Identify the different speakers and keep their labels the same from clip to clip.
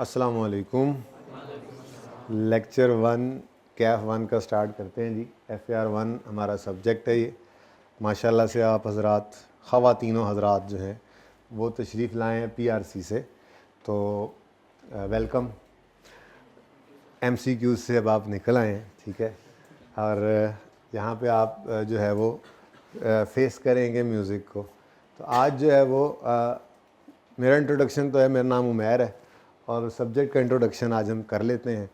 Speaker 1: अस्सलामुअलैकुम। लेक्चर 1 कैफ 1 का स्टार्ट करते हैं जी। FAR 1 हमारा सब्जेक्ट है ये। माशाल्लाह से आप हज़रात, ख़वातीनो हज़रात जो हैं वो तशरीफ़ लाए हैं PRC से, तो वेलकम। MCQ से अब आप निकल आए हैं, ठीक है। और यहाँ पे आप जो है वो फेस करेंगे म्यूज़िक को। तो आज जो है वो मेरा इंट्रोडक्शन तो है, मेरा नाम उमैर है और सब्जेक्ट का इंट्रोडक्शन आज हम कर लेते हैं।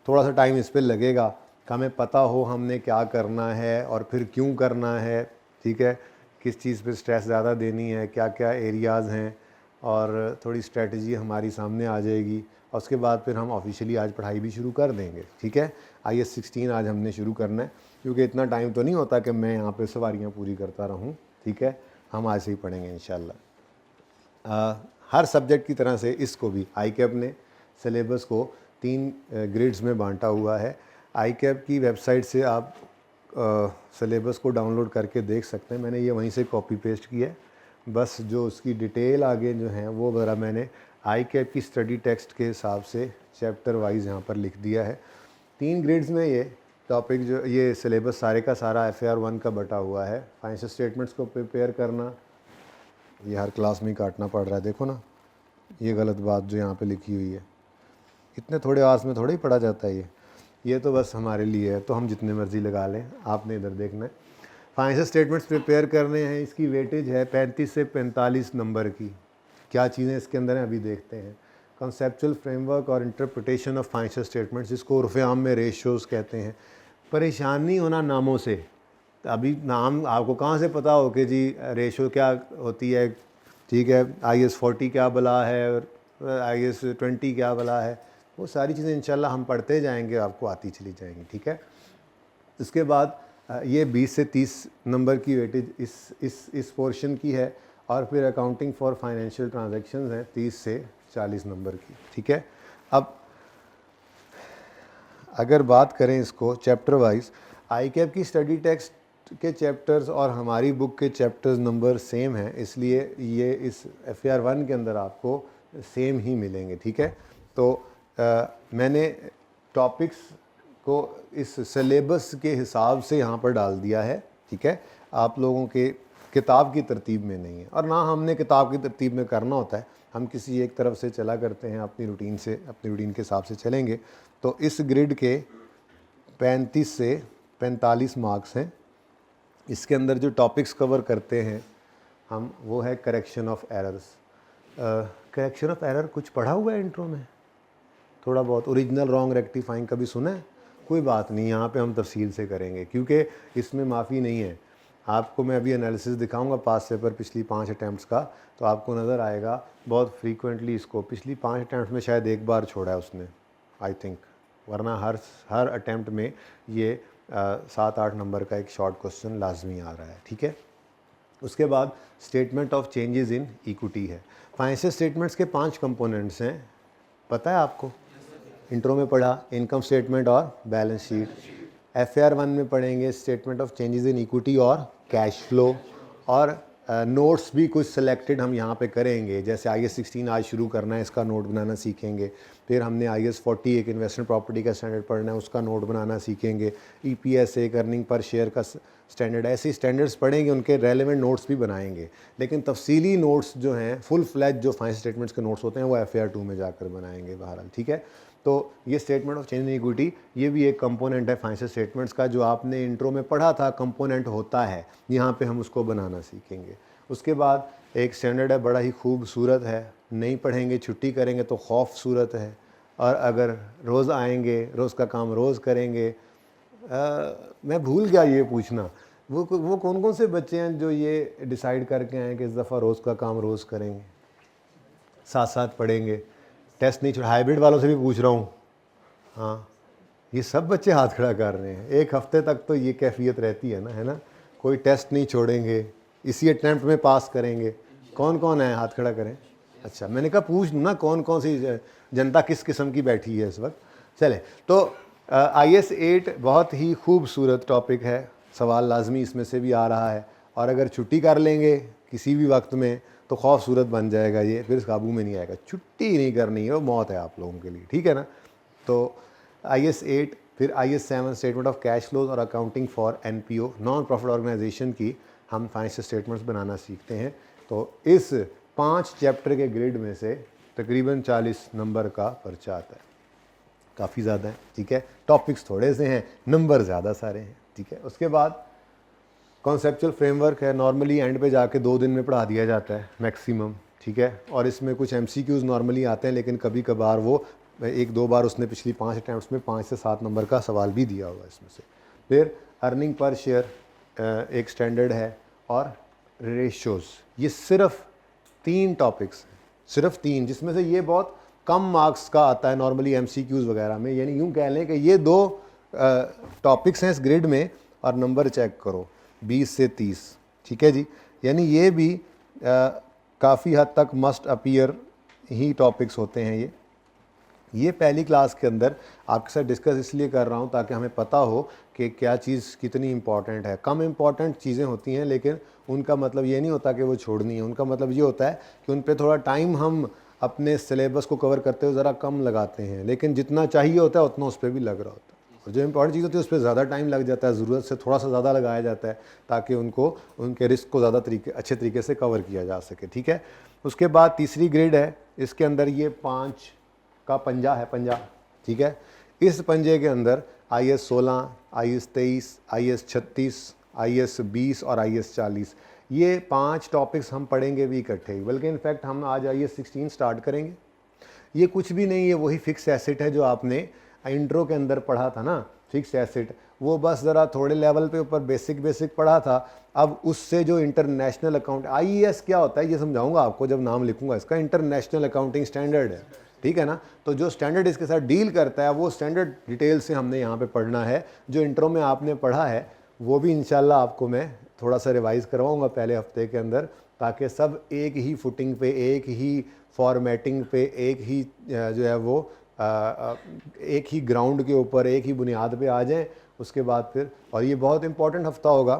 Speaker 1: थोड़ा सा टाइम इस पे लगेगा कि हमें पता हो हमने क्या करना है और फिर क्यों करना है, ठीक है। किस चीज़ पे स्ट्रेस ज़्यादा देनी है, क्या क्या एरियाज़ हैं, और थोड़ी स्ट्रेटजी हमारी सामने आ जाएगी। और उसके बाद फिर हम ऑफिशियली आज पढ़ाई भी शुरू कर देंगे, ठीक है। IS 16 आज हमने शुरू करना है, क्योंकि इतना टाइम तो नहीं होता कि मैं यहाँ पे सवारियाँ पूरी करता रहूँ, ठीक है। हम आज से ही पढ़ेंगे इंशाल्लाह। हर सब्जेक्ट की तरह से इसको भी ICAP ने सिलेबस को 3 ग्रेड्स में बांटा हुआ है। ICAP की वेबसाइट से आप सिलेबस को डाउनलोड करके देख सकते हैं। मैंने ये वहीं से कॉपी पेस्ट किया है, बस जो उसकी डिटेल आगे जो है वो ज़रा मैंने ICAP की स्टडी टेक्स्ट के हिसाब से चैप्टर वाइज यहाँ पर लिख दिया है। 3 ग्रेड्स में ये टॉपिक जो ये सिलेबस सारे का सारा FAR 1 का बटा हुआ है। फाइनेंशियल स्टेटमेंट्स को प्रिपेयर करना, ये हर क्लास में ही काटना पड़ रहा है, देखो ना ये गलत बात जो यहाँ पे लिखी हुई है। इतने थोड़े आवर्स में थोड़ा ही पढ़ा जाता है ये तो बस हमारे लिए है, तो हम जितने मर्ज़ी लगा लें, आपने इधर देखना है। फाइनेंशियल स्टेटमेंट्स प्रिपेयर करने हैं, इसकी वेटेज है 35 से 45 नंबर की। क्या चीज़ें इसके अंदर हैं अभी देखते हैं। कॉन्सेप्चुअल फ्रेमवर्क और इंटरप्रिटेशन ऑफ फाइनेंशियल स्टेटमेंट्स, जिसको उर्फ़ आम में रेशियोज़ कहते हैं। परेशानी होना नामों से, अभी नाम आपको कहाँ से पता हो कि जी रेशो क्या होती है, ठीक है। IS 40 क्या बला है और IS 20 क्या बला है, वो सारी चीज़ें इंशाल्लाह हम पढ़ते जाएंगे, आपको आती चली जाएंगी, ठीक है। इसके बाद ये 20 से 30 नंबर की वेटेज इस पोर्शन की है, और फिर अकाउंटिंग फॉर फाइनेंशियल ट्रांजैक्शंस हैं 30 से 40 नंबर की, ठीक है। अब अगर बात करें इसको चैप्टर वाइज, ICAP की स्टडी टेक्स्ट के चैप्टर्स और हमारी बुक के चैप्टर्स नंबर सेम हैं, इसलिए ये इस FAR 1 के अंदर आपको सेम ही मिलेंगे, ठीक है। तो मैंने टॉपिक्स को इस सिलेबस के हिसाब से यहाँ पर डाल दिया है, ठीक है। आप लोगों के किताब की तरतीब में नहीं है, और ना हमने किताब की तरतीब में करना होता है। हम किसी एक तरफ से चला करते हैं, अपनी रूटीन के हिसाब से चलेंगे। तो इस ग्रिड के 35 से 45 मार्क्स हैं। इसके अंदर जो टॉपिक्स कवर करते हैं हम, वो है correction of errors. Correction of error कुछ पढ़ा हुआ है इंट्रो में, थोड़ा बहुत। ओरिजिनल रॉन्ग रेक्टिफाइंग कभी सुना है? कोई बात नहीं, यहाँ पे हम तफसील से करेंगे, क्योंकि इसमें माफ़ी नहीं है। आपको मैं अभी एनालिसिस दिखाऊंगा पास पेपर पिछली 5 अटैम्प्ट्स का, तो आपको नज़र आएगा बहुत फ्रीक्वेंटली इसको पिछली 5 अटैम्प्ट में शायद एक बार छोड़ा है उसने, आई थिंक, वरना हर अटैम्प्ट में ये 7-8 नंबर का एक शॉर्ट क्वेश्चन लाजमी आ रहा है, ठीक है। उसके बाद statement of changes in equity है। फाइनेंशियल स्टेटमेंट्स के 5 कंपोनेंट्स हैं, पता है आपको, इंट्रो में पढ़ा, इनकम स्टेटमेंट और बैलेंस शीट। FAR 1 में पढ़ेंगे statement of changes in equity और कैश फ्लो, और नोट्स भी कुछ सिलेक्टेड हम यहाँ पे करेंगे। जैसे IS 16 आज शुरू करना है, इसका नोट बनाना सीखेंगे। फिर हमने IS 40 एक इन्वेस्टमेंट प्रॉपर्टी का स्टैंडर्ड पढ़ना है, उसका नोट बनाना सीखेंगे। EPS एक अर्निंग पर शेयर का स्टैंडर्ड, ऐसे स्टैंडर्ड्स पढ़ेंगे, उनके रेलेवेंट नोट्स भी बनाएंगे। लेकिन तफसीली नोट्स जो हैं, फुल फ्लैज जो फाइनेंशियल स्टेटमेंट्स के नोट्स होते हैं, वो FAR 2 में जाकर बनाएंगे बहरहाल, ठीक है। तो ये statement of change in equity, ये भी एक कंपोनेंट है फाइनेंशियल स्टेटमेंट्स का, जो आपने इंट्रो में पढ़ा था, कंपोनेंट होता है। यहाँ पे हम उसको बनाना सीखेंगे। उसके बाद एक स्टैंडर्ड है, बड़ा ही खूबसूरत है, नहीं पढ़ेंगे छुट्टी करेंगे तो खौफ सूरत है, और अगर रोज़ आएंगे रोज़ का काम रोज़ करेंगे। मैं भूल गया ये पूछना, वो कौन कौन से बच्चे हैं जो ये डिसाइड करके आए कि इस दफ़ा रोज़ का काम रोज़ करेंगे, साथ साथ पढ़ेंगे, टेस्ट नहीं छोड़। हाइब्रिड वालों से भी पूछ रहा हूँ, हाँ, ये सब बच्चे हाथ खड़ा कर रहे हैं। एक हफ्ते तक तो ये कैफियत रहती है ना, है ना। कोई टेस्ट नहीं छोड़ेंगे, इसी अटैम्प्ट में पास करेंगे। कौन कौन है, हाथ खड़ा करें। अच्छा, मैंने कहा पूछ लूँ ना कौन कौन सी जनता किस किस्म की बैठी है इस वक्त। चले, तो IS 8 बहुत ही खूबसूरत टॉपिक है, सवाल लाजमी इसमें से भी आ रहा है, और अगर छुट्टी कर लेंगे किसी भी वक्त में तो खौफ सूरत बन जाएगा ये, फिर काबू में नहीं आएगा। छुट्टी नहीं करनी है, वो मौत है आप लोगों के लिए, ठीक है ना। तो IS 8, फिर IS 7 statement of cash flows और accounting for NPO non profit organisation की हम फाइनेंशियल स्टेटमेंट्स बनाना सीखते हैं। तो इस 5 चैप्टर के ग्रेड में से तकरीबन 40 नंबर का पर्चा आता है, काफ़ी ज़्यादा है, ठीक है। टॉपिक्स थोड़े से हैं, नंबर ज़्यादा सारे हैं, ठीक है। उसके बाद कॉन्सेप्चुअल फ्रेमवर्क है, नॉर्मली एंड पे जाके 2 दिन में पढ़ा दिया जाता है मैक्सिमम, ठीक है। और इसमें कुछ MCQs नॉर्मली आते हैं, लेकिन कभी कभार वो 1-2 बार उसने पिछली 5 अटैम्प्ट्स में 5 से 7 नंबर का सवाल भी दिया होगा इसमें से। फिर अर्निंग पर शेयर एक स्टैंडर्ड है, और रेशोज़। ये सिर्फ 3 टॉपिक्स हैं, सिर्फ 3, जिसमें से ये बहुत कम मार्क्स का आता है नॉर्मली MCQs वगैरह में। यानी यूँ कह लें कि ये 2 टॉपिक्स हैं इस ग्रेड में, और नंबर चेक करो 20 से 30, ठीक है जी। यानी ये भी काफ़ी हद तक मस्ट अपीयर ही टॉपिक्स होते हैं। ये पहली क्लास के अंदर आपके साथ डिस्कस इसलिए कर रहा हूँ ताकि हमें पता हो कि क्या चीज़ कितनी इम्पॉर्टेंट है। कम इम्पॉर्टेंट चीज़ें होती हैं, लेकिन उनका मतलब ये नहीं होता कि वो छोड़नी है। उनका मतलब ये होता है कि उन पे थोड़ा टाइम हम अपने सिलेबस को कवर करते हुए ज़रा कम लगाते हैं, लेकिन जितना चाहिए होता है उतना उस पर भी लग रहा होता है। और जो इम्पॉर्टेंट चीज़ होती है उस पर ज़्यादा टाइम लग जाता है, ज़रूरत से थोड़ा सा ज़्यादा लगाया जाता है, ताकि उनको उनके रिस्क को ज़्यादा अच्छे तरीके से कवर किया जा सके, ठीक है। उसके बाद तीसरी ग्रेड है, इसके अंदर ये 5 का पंजा है, पंजा, ठीक है। इस पंजे के अंदर IS 16, IS 23, IS 36, IS 20 और IS 40, ये 5 टॉपिक्स हम पढ़ेंगे भी इकट्ठे ही। बल्कि इनफैक्ट हम आज IS 16 स्टार्ट करेंगे। ये कुछ भी नहीं है, वही फिक्स एसेट है जो आपने इंट्रो के अंदर पढ़ा था ना, फिक्स एसेट। वो बस ज़रा थोड़े लेवल पे ऊपर बेसिक पढ़ा था। अब उससे जो इंटरनेशनल अकाउंट, IES क्या होता है ये समझाऊंगा आपको जब नाम लिखूंगा इसका। इंटरनेशनल अकाउंटिंग स्टैंडर्ड है, ठीक है ना। तो जो स्टैंडर्ड इसके साथ डील करता है वो स्टैंडर्ड डिटेल से हमने यहाँ पे पढ़ना है। जो इंट्रो में आपने पढ़ा है वो भी इंशाल्लाह आपको मैं थोड़ा सा रिवाइज़ करवाऊँगा पहले हफ्ते के अंदर, ताकि सब एक ही फुटिंग पे, एक ही फॉर्मेटिंग पे, एक ही जो है वो एक ही ग्राउंड के ऊपर, एक ही बुनियाद पे आ जाएं। उसके बाद फिर, और ये बहुत इंपॉर्टेंट हफ्ता होगा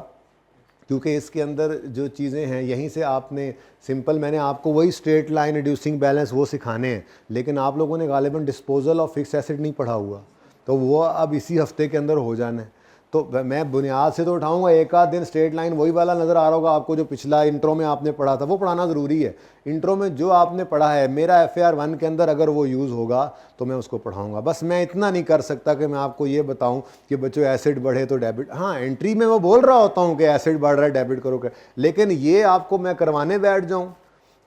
Speaker 1: क्योंकि इसके अंदर जो चीज़ें हैं यहीं से आपने सिंपल, मैंने आपको वही स्ट्रेट लाइन, रिड्यूसिंग बैलेंस वो सिखाने हैं, लेकिन आप लोगों ने गालिबन डिस्पोजल ऑफ फिक्स एसेट नहीं पढ़ा हुआ, तो वो अब इसी हफ्ते के अंदर हो जाना है। तो मैं बुनियाद से तो उठाऊंगा, एक आध दिन स्ट्रेट लाइन वही वाला नज़र आ रहा होगा आपको जो पिछला इंट्रो में आपने पढ़ा था, वो पढ़ाना ज़रूरी है। इंट्रो में जो आपने पढ़ा है मेरा FAR 1 के अंदर अगर वो यूज़ होगा तो मैं उसको पढ़ाऊंगा। बस मैं इतना नहीं कर सकता कि मैं आपको ये बताऊं कि बच्चों एसिड बढ़े तो डेबिट, हाँ एंट्री में मैं बोल रहा होता हूँ कि एसिड बढ़ रहा है डेबिट करो, लेकिन ये आपको मैं करवाने बैठ जाऊँ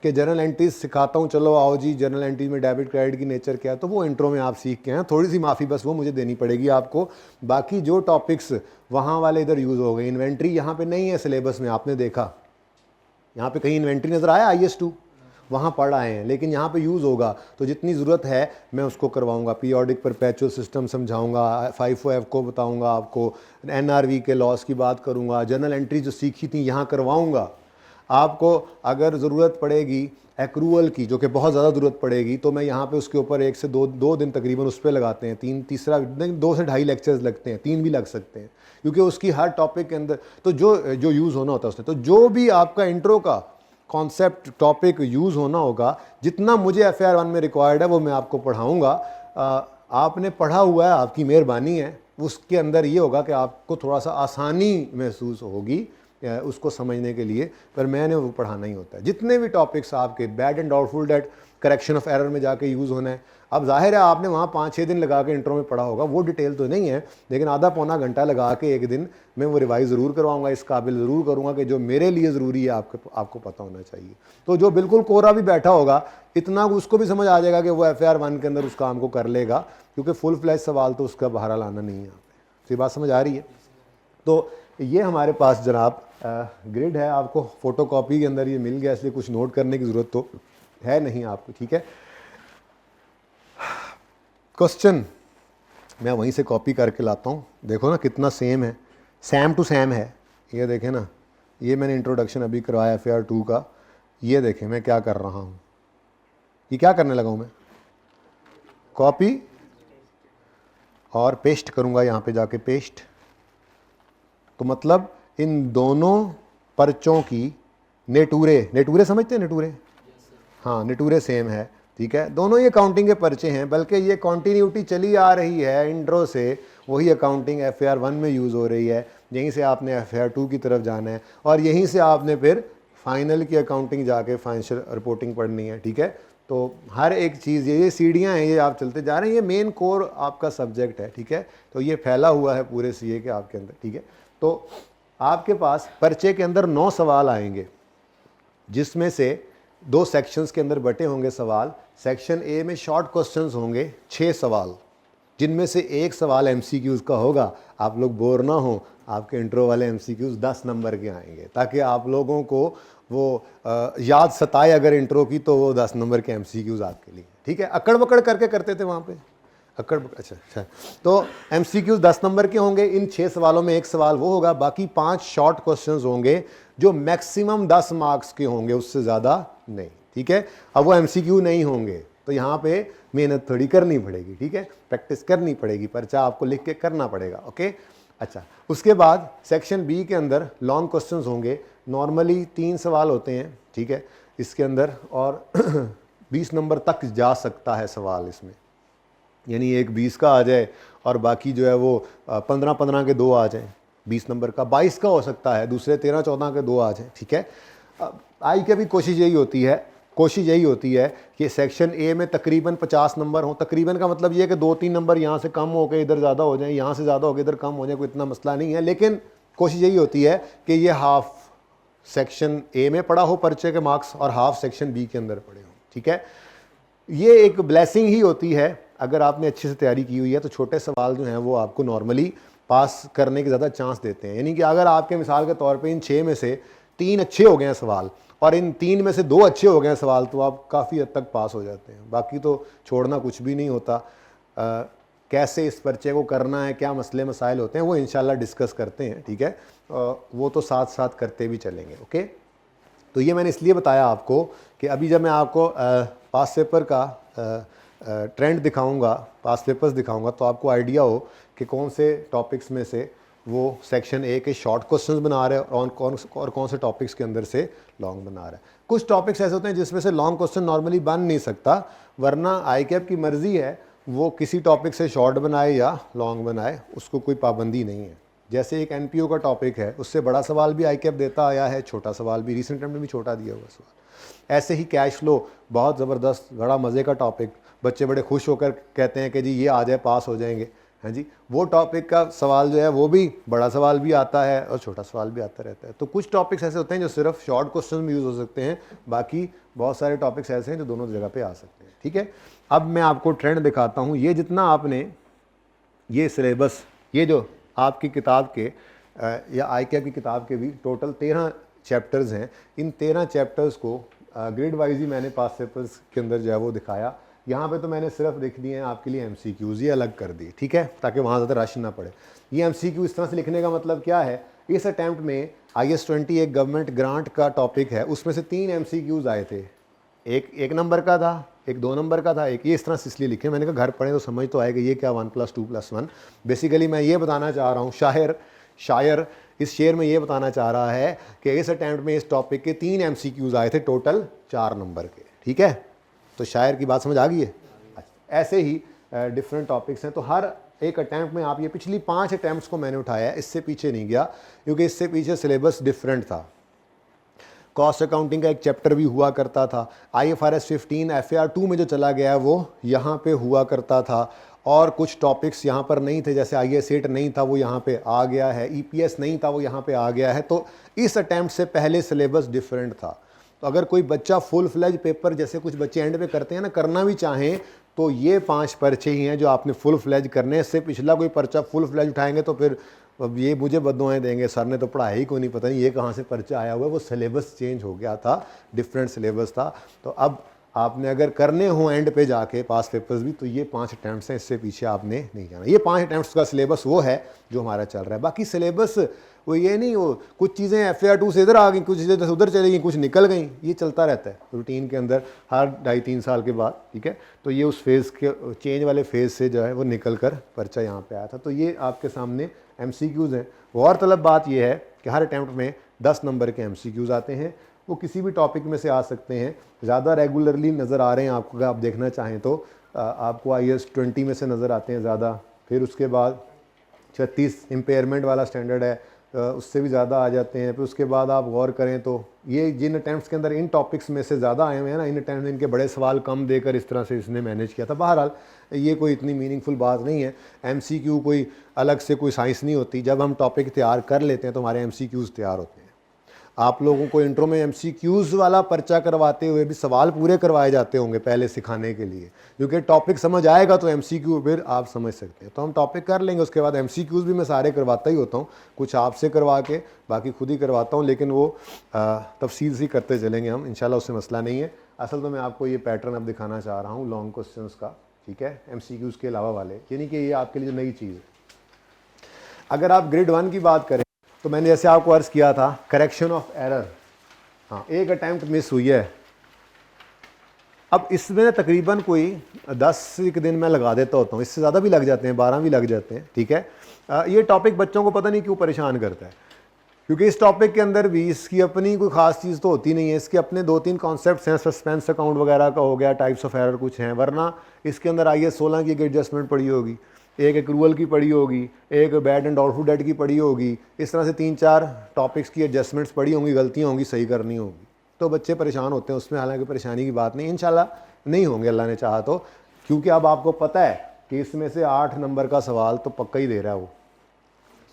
Speaker 1: कि जनरल एंट्रीज सिखाता हूँ, चलो आओ जी जनरल एंट्रीज में डेबिट क्रेडिट की नेचर क्या है, तो वो इंट्रो में आप सीख के हैं। थोड़ी सी माफ़ी बस वो मुझे देनी पड़ेगी आपको। बाकी जो टॉपिक्स वहाँ वाले इधर यूज़ हो गए। इन्वेंट्री यहाँ पे नहीं है सिलेबस में, आपने देखा यहाँ पे कहीं इन्वेंट्री नज़र आया IS 2, वहाँ पढ़ आए हैं, लेकिन यहाँ पे यूज़ होगा तो जितनी ज़रूरत है मैं उसको करवाऊँगा। पीरियोडिक परपेचुअल सिस्टम समझाऊँगा, FIFO को बताऊँगा आपको, NRV के लॉस की बात करूँगा, जनरल एंट्री जो सीखी थी यहाँ करवाऊँगा आपको। अगर ज़रूरत पड़ेगी एक्रूअल की, जो कि बहुत ज़्यादा ज़रूरत पड़ेगी, तो मैं यहाँ पे उसके ऊपर 1 से 2 दिन तकरीबन उस पर लगाते हैं। तीसरा 2 से ढाई लेक्चर्स लगते हैं, 3 भी लग सकते हैं, क्योंकि उसकी हर टॉपिक के अंदर तो जो यूज़ होना होता है उसमें, तो जो भी आपका इंट्रो का कॉन्सेप्ट टॉपिक यूज़ होना होगा, जितना मुझे FAR 1 में रिक्वायर्ड है वो मैं आपको पढ़ाऊँगा। आपने पढ़ा हुआ है, आपकी मेहरबानी है, उसके अंदर ये होगा कि आपको थोड़ा सा आसानी महसूस होगी उसको समझने के लिए, पर मैंने वो पढ़ाना ही होता है। जितने भी टॉपिक्स आपके bad and doubtful debt, correction of error में जाके यूज़ होना है। अब जाहिर है आपने वहाँ 5-6 दिन लगा के इंट्रो में पढ़ा होगा, वो डिटेल तो नहीं है, लेकिन आधा पौना घंटा लगा के एक दिन मैं वो रिवाइज़ ज़रूर करवाऊँगा, इस काबिल ज़रूर करूँगा कि जो मेरे लिए ज़रूरी है आपको पता होना चाहिए। तो जो बिल्कुल कोरा भी बैठा होगा, इतना उसको भी समझ आ जाएगा कि वो FAR 1 के अंदर उस काम को कर लेगा, क्योंकि फुल फ्लैश सवाल तो उसका बहरहाल आना नहीं है यहाँ पे। तो ये बात समझ आ रही है। तो ये हमारे पास जनाब ग्रिड है, आपको फ़ोटोकॉपी के अंदर ये मिल गया, इसलिए कुछ नोट करने की ज़रूरत तो है नहीं आपको, ठीक है। क्वेश्चन मैं वहीं से कॉपी करके लाता हूँ, देखो ना कितना सेम है, सेम टू सेम है। ये देखें ना, ये मैंने इंट्रोडक्शन अभी करवाया FAR 2 का, ये देखें मैं क्या कर रहा हूँ, ये क्या करने लगा हूँ मैं, कॉपी और पेस्ट करूँगा यहाँ पे जाके, पेस्ट। तो मतलब इन दोनों पर्चों की नेटूरे, नेटूरे समझते हैं नेटूरे? हाँ, नेटूरे सेम है, ठीक है। दोनों ही अकाउंटिंग के पर्चे हैं, बल्कि ये कॉन्टीन्यूटी चली आ रही है इंट्रो से, वही अकाउंटिंग FAR 1 में यूज़ हो रही है। यहीं से आपने FAR 2 की तरफ जाना है और यहीं से आपने फिर फाइनल की अकाउंटिंग जाके फाइनेंशियल रिपोर्टिंग पढ़नी है, ठीक है। तो हर एक चीज़, ये सीढ़ियाँ हैं, ये आप चलते जा रहे हैं, ये मेन कोर आपका सब्जेक्ट है, ठीक है। तो ये फैला हुआ है पूरे CA के आपके अंदर, ठीक है। तो आपके पास पर्चे के अंदर 9 सवाल आएंगे, जिसमें से 2 सेक्शंस के अंदर बटे होंगे सवाल। सेक्शन A में शॉर्ट क्वेश्चंस होंगे 6 सवाल, जिनमें से एक सवाल MCQs का होगा। आप लोग बोर ना हो, आपके इंट्रो वाले MCQs 10 नंबर के आएंगे, ताकि आप लोगों को वो याद सताए अगर इंट्रो की, तो वो 10 नंबर के MCQs आपके लिए, ठीक है। अकड़ बकड़ करके करते थे वहाँ पे, अकड़ बकड़, अच्छा। तो MCQs 10 नंबर के होंगे। इन 6 सवालों में एक सवाल वो होगा, बाकी 5 शॉर्ट क्वेश्चंस होंगे जो मैक्सिमम 10 मार्क्स के होंगे, उससे ज़्यादा नहीं, ठीक है। अब वो MCQ नहीं होंगे, तो यहाँ पे मेहनत थोड़ी करनी पड़ेगी, ठीक है, प्रैक्टिस करनी पड़ेगी, पर्चा आपको लिख के करना पड़ेगा, ओके। अच्छा, उसके बाद सेक्शन B के अंदर लॉन्ग क्वेश्चंस होंगे। नॉर्मली 3 सवाल होते हैं, ठीक है, इसके अंदर, और 20 नंबर तक जा सकता है सवाल इसमें, यानी एक 20 का आ जाए और बाकी जो है वो 15-15 के 2 आ जाएं, 20 नंबर का 22 का हो सकता है, दूसरे 13-14 के 2 आ जाएं, ठीक है। आई की भी कोशिश यही होती है कि सेक्शन A में तकरीबन 50 नंबर हो। तकरीबन का मतलब ये है कि 2-3 नंबर यहाँ से कम हो के इधर ज़्यादा हो जाएं, यहाँ से ज़्यादा हो के इधर कम हो जाए, कोई इतना मसला नहीं है। लेकिन कोशिश यही होती है कि ये हाफ सेक्शन A में पड़ा हो पर्चे के मार्क्स और हाफ सेक्शन B के अंदर पड़े हो, ठीक है। ये एक ब्लेसिंग ही होती है, अगर आपने अच्छे से तैयारी की हुई है तो छोटे सवाल जो हैं वो आपको नॉर्मली पास करने के ज़्यादा चांस देते हैं। यानी कि अगर आपके मिसाल के तौर पे इन 6 में से 3 अच्छे हो गए हैं सवाल और इन 3 में से 2 अच्छे हो गए हैं सवाल, तो आप काफ़ी हद तक पास हो जाते हैं। बाकी तो छोड़ना कुछ भी नहीं होता। कैसे इस पर्चे को करना है, क्या मसले मसाइल होते हैं, वो इंशाल्लाह डिस्कस करते हैं, ठीक है। वो तो साथ साथ करते भी चलेंगे, ओके। तो ये मैंने इसलिए बताया आपको कि अभी जब मैं आपको पास पेपर का ट्रेंड दिखाऊंगा, पास पेपर्स दिखाऊंगा, तो आपको आइडिया हो कि कौन से टॉपिक्स में से वो सेक्शन A के शॉर्ट क्वेश्चंस बना रहे हैं और कौन से टॉपिक्स के अंदर से लॉन्ग बना रहा है। कुछ टॉपिक्स ऐसे होते हैं जिसमें से लॉन्ग क्वेश्चन नॉर्मली बन नहीं सकता, वरना ICAP की मर्ज़ी है वो किसी टॉपिक से शॉर्ट बनाए या लॉन्ग बनाए, उसको कोई पाबंदी नहीं है। जैसे एक NPO का टॉपिक है, उससे बड़ा सवाल भी ICAP देता आया है, छोटा सवाल भी, रिसेंट टाइम में भी छोटा दिया हुआ सवाल। ऐसे ही कैश फ्लो, बहुत ज़बरदस्त बड़ा मज़े का टॉपिक, बच्चे बड़े खुश होकर कहते हैं कि जी ये आ जाए पास हो जाएंगे, हाँ जी। वो टॉपिक का सवाल जो है वो भी बड़ा सवाल भी आता है और छोटा सवाल भी आता रहता है। तो कुछ टॉपिक्स ऐसे होते हैं जो सिर्फ शॉर्ट क्वेश्चन में यूज़ हो सकते हैं, बाकी बहुत सारे टॉपिक्स ऐसे हैं जो दोनों जगह पे आ सकते हैं, ठीक है। अब मैं आपको ट्रेंड दिखाता हूँ। ये जितना आपने ये सिलेबस, ये जो आपकी किताब के या ICAP की किताब के भी टोटल 13 चैप्टर्स हैं, इन 13 चैप्टर्स को ग्रेड वाइज ही मैंने पास पेपर्स के अंदर जो है वो दिखाया। यहाँ पे तो मैंने सिर्फ लिख दिए हैं आपके लिए MCQs, ये अलग कर दिए, ठीक है, ताकि वहाँ ज़्यादा रश ना पड़े। ये MCQ इस तरह से लिखने का मतलब क्या है, इस अटैम्प्ट में IS-20 एक गवर्नमेंट ग्रांट का टॉपिक है, उसमें से 3 MCQs आए थे। एक 1 नंबर का था, एक 2 नंबर का था, एक ये इस तरह से इसलिए लिखे, मैंने कहा घर पढ़े तो समझ तो आएगा ये क्या 1 + 2 + 1। बेसिकली मैं ये बताना चाह रहा हूँ, शायर इस शेर में ये बताना चाह रहा है कि इस अटैम्प्ट में इस टॉपिक के 3 MCQs आए थे, टोटल 4 नंबर के, ठीक है। तो शायर की बात समझ आ गई है। ऐसे ही डिफरेंट टॉपिक्स हैं, तो हर एक अटैम्प्ट में आप, ये पिछली 5 अटैम्प्ट्स को मैंने उठाया है, इससे पीछे नहीं गया क्योंकि इससे पीछे सिलेबस डिफरेंट था। कॉस्ट अकाउंटिंग का एक चैप्टर भी हुआ करता था, IFRS 15 FAR 2 में जो चला गया है वो यहाँ पे हुआ करता था, और कुछ टॉपिक्स यहाँ पर नहीं थे, जैसे IAS 8 नहीं था वो यहाँ पे आ गया है, EPS नहीं था वो यहाँ पे आ गया है। तो इस अटैम्प्ट से पहले सिलेबस डिफरेंट था। तो अगर कोई बच्चा फुल फ्लेज पेपर, जैसे कुछ बच्चे एंड पे करते हैं ना, करना भी चाहें, तो ये 5 पर्चे ही हैं जो आपने फुल फ्लेज करने। इससे पिछला कोई पर्चा फुल फ्लेज उठाएंगे तो फिर अब ये मुझे बददुआएं देंगे, सर ने तो पढ़ाया ही कोई नहीं, पता नहीं ये कहाँ से पर्चा आया हुआ है। वो सिलेबस चेंज हो गया था, डिफरेंट सिलेबस था। तो अब आपने अगर करने हो एंड पे जाके पास पेपर्स भी, तो ये 5 अटैम्प्ट्स हैं, इससे पीछे आपने नहीं जाना। ये 5 अटैम्प्ट्स का सिलेबस वो है जो हमारा चल रहा है। बाकी सिलेबस वो ये नहीं, वो कुछ चीज़ें FAR 2 से इधर आ गई, कुछ चीज़ें उधर चली गई, कुछ निकल गई, ये चलता रहता है रूटीन के अंदर हर 2.5-3 साल के बाद, ठीक है। तो ये उस फेज़ के चेंज वाले फेज़ से जो है वो निकल कर पर्चा यहाँ पे आया था। तो ये आपके सामने MCQs हैं। और तलब बात ये है कि हर अटैम्प्ट में 10 नंबर के MCQs आते हैं वो किसी भी टॉपिक में से आ सकते हैं। ज़्यादा रेगुलरली नज़र आ रहे हैं आपको, अगर आप देखना चाहें तो आपको IAS 20 में से नज़र आते हैं ज़्यादा। फिर उसके बाद 36 इम्पेयरमेंट वाला स्टैंडर्ड है, उससे भी ज़्यादा आ जाते हैं। फिर उसके बाद आप गौर करें तो ये जिन अटैम्प्ट्स के अंदर इन टॉपिक्स में से ज़्यादा आए हुए हैं ना, इन अटैम्प्ट इनके बड़े सवाल कम देकर इस तरह से इसने मैनेज किया था। बहरहाल ये कोई इतनी मीनिंगफुल बात नहीं है। MCQ कोई अलग से कोई साइंस नहीं होती। जब हम टॉपिक तैयार कर लेते हैं तो हमारे MCQs तैयार होते हैं। आप लोगों को इंट्रो में MCQs वाला पर्चा करवाते हुए भी सवाल पूरे करवाए जाते होंगे पहले सिखाने के लिए, क्योंकि टॉपिक समझ आएगा तो MCQ फिर आप समझ सकते हैं। तो हम टॉपिक कर लेंगे, उसके बाद MCQs भी मैं सारे करवाता ही होता हूँ, कुछ आपसे करवा के बाकी खुद ही करवाता हूँ, लेकिन वो तफसील से करते चलेंगे हम इंशाल्लाह, उससे मसला नहीं है। असल तो मैं आपको ये पैटर्न अब दिखाना चाह रहा हूँ लॉन्ग क्वेश्चंस का, ठीक है, MCQs के अलावा वाले, यानी कि ये आपके लिए जो नई चीज़ है। अगर आप ग्रेड 1 की बात करें तो मैंने जैसे आपको अर्ज़ किया था करेक्शन ऑफ एरर, हाँ, एक अटैम्प्ट मिस हुई है। अब इसमें तकरीबन कोई 10 एक दिन मैं लगा देता होता हूँ, इससे ज़्यादा भी लग जाते हैं, 12 भी लग जाते हैं, ठीक है। ये टॉपिक बच्चों को पता नहीं क्यों परेशान करता है, क्योंकि इस टॉपिक के अंदर भी इसकी अपनी कोई ख़ास चीज़ तो होती नहीं है। इसके अपने 2-3 कॉन्सेप्ट्स हैं, सस्पेंस अकाउंट वगैरह का हो गया, टाइप्स ऑफ एरर कुछ हैं, वरना इसके अंदर IAS 16 की एक एडजस्टमेंट पड़ी होगी, एक एक्रूअल की पड़ी होगी, एक बैड एंड डाउटफुल डेट की पड़ी होगी। इस तरह से 3-4 टॉपिक्स की एडजस्टमेंट्स पड़ी होंगी, गलतियाँ होंगी, सही करनी होगी, तो बच्चे परेशान होते हैं उसमें। हालांकि परेशानी की बात नहीं, इंशाल्लाह नहीं होंगे अल्लाह ने चाहा तो, क्योंकि अब आपको पता है कि इसमें से 8 नंबर का सवाल तो पक्का ही दे रहा है वो,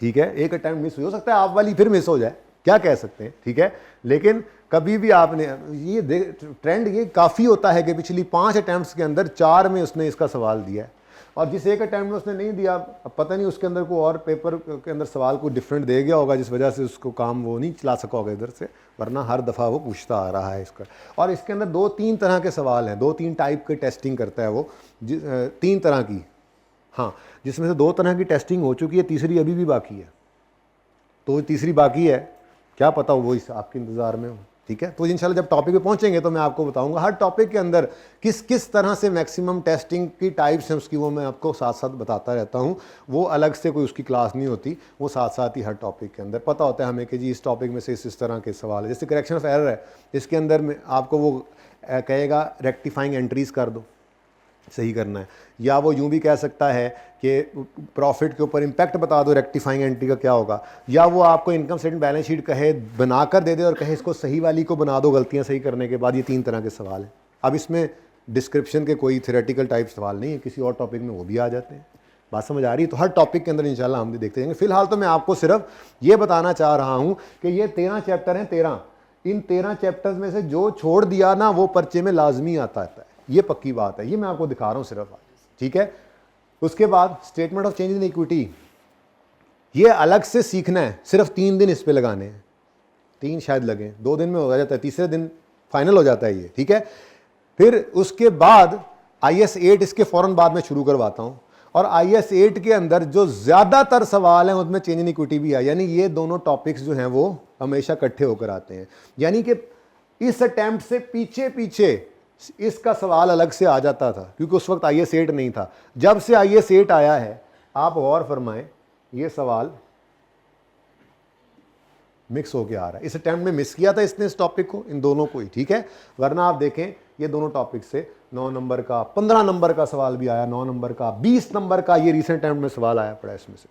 Speaker 1: ठीक है। एक अटैम्प्ट मिस हो सकता है, आप वाली फिर मिस हो जाए, क्या कह सकते हैं, ठीक है। लेकिन कभी भी आपने ये ट्रेंड ये काफ़ी होता है कि पिछली 5 अटैम्प्ट्स के अंदर 4 में उसने इसका सवाल दिया है, और जिस एक अटैम्प्ट में उसने नहीं दिया, अब पता नहीं उसके अंदर कोई और पेपर के अंदर सवाल को डिफरेंट दे गया होगा, जिस वजह से उसको काम वो नहीं चला सका होगा इधर से, वरना हर दफ़ा वो पूछता आ रहा है इसका। और इसके अंदर 2-3 तरह के सवाल हैं, 2-3 टाइप के टेस्टिंग करता है वो, 3 तरह की, हाँ, जिसमें से 2 तरह की टेस्टिंग हो चुकी है, तीसरी अभी भी बाकी है। तो तीसरी बाकी है, क्या पता वो इस आपके इंतज़ार में हो, ठीक है। तो इंशाल्लाह जब टॉपिक पे पहुंचेंगे तो मैं आपको बताऊंगा हर टॉपिक के अंदर किस किस तरह से मैक्सिमम टेस्टिंग की टाइप्स हैं उसकी, वो मैं आपको साथ साथ बताता रहता हूं। वो अलग से कोई उसकी क्लास नहीं होती, वो साथ साथ ही हर टॉपिक के अंदर पता होता है हमें कि जी इस टॉपिक में से इस तरह के सवाल है। जैसे करेक्शन ऑफ एरर है, इसके अंदर में आपको वो कहेगा रेक्टिफाइंग एंट्रीज़ कर दो, सही करना है, या वो यूं भी कह सकता है कि प्रॉफिट के ऊपर इम्पैक्ट बता दो रेक्टिफाइंग एंट्री का क्या होगा, या वो आपको इनकम स्टेटमेंट बैलेंस शीट कहे बनाकर दे दे और कहे इसको सही वाली को बना दो गलतियां सही करने के बाद। ये 3 तरह के सवाल हैं। अब इसमें डिस्क्रिप्शन के कोई थ्योरेटिकल टाइप सवाल नहीं है, किसी और टॉपिक में वो भी आ जाते हैं। बात समझ आ रही है? तो हर टॉपिक के अंदर इंशाल्लाह हम भी देखते जाएंगे। फिलहाल तो मैं आपको सिर्फ ये बताना चाह रहा हूँ कि ये 13 चैप्टर हैं, 13, इन 13 चैप्टर्स में से जो छोड़ दिया ना वो पर्चे में लाजमी आता है, ये पक्की बात है, ये मैं आपको दिखा रहा हूँ सिर्फ आज, ठीक है। उसके बाद statement of change in equity, ये अलग से सीखना है, सिर्फ 3 दिन इस पे लगाने हैं, 3 शायद लगे, 2 दिन में हो जाता है, तीसरे दिन फाइनल हो जाता है ये, ठीक है। फिर उसके बाद IAS 8 इसके फौरन बाद में शुरू करवाता हूँ, और IAS 8 के अंदर जो ज़्यादातर सवाल हैं उसमें चेंज इन इक्विटी भी है, यानी ये दोनों टॉपिक्स जो हैं वो हमेशा इकट्ठे होकर आते हैं। यानी कि इस अटैम्प्ट से पीछे पीछे इसका सवाल अलग से आ जाता था, क्योंकि उस वक्त IAS 8 नहीं था। जब से IAS 8 आया है, आप गौर फरमाएं, ये सवाल मिक्स होके आ रहा है। इस अटेम्प्ट में मिस किया था इसने इस टॉपिक को, इन दोनों को ही, ठीक है। वरना आप देखें ये दोनों टॉपिक से 9 नंबर का, 15 नंबर का सवाल भी आया, 9 नंबर का, 20 नंबर का ये रिसेंट अटेम्प्ट में सवाल आया पड़ा इसमें से,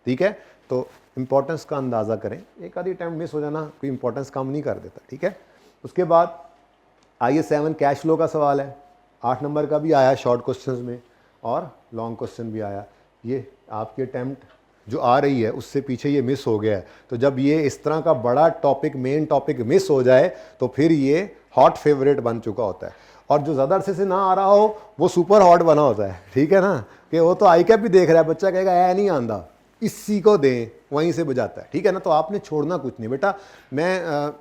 Speaker 1: ठीक है। तो इंपॉर्टेंस का अंदाज़ा करें, एक आधी अटेम्प्ट मिस हो जाना कोई इंपॉर्टेंस कम नहीं कर देता, ठीक है। उसके बाद IAS 7 कैश फ्लो का सवाल है, 8 नंबर का भी आया शॉर्ट क्वेश्चंस में, और लॉन्ग क्वेश्चन भी आया। ये आपकी अटेम्प्ट जो आ रही है उससे पीछे ये मिस हो गया है। तो जब ये इस तरह का बड़ा टॉपिक, मेन टॉपिक मिस हो जाए तो फिर ये हॉट फेवरेट बन चुका होता है, और जो ज़्यादा अरसे से ना आ रहा हो वो सुपर हॉट बना होता है, ठीक है ना, कि वो तो ICAP भी देख रहा है, बच्चा कहेगा ऐ नहीं आंदा, इसी को दें, वहीं से बजाता है, ठीक है ना। तो आपने छोड़ना कुछ नहीं बेटा। मैं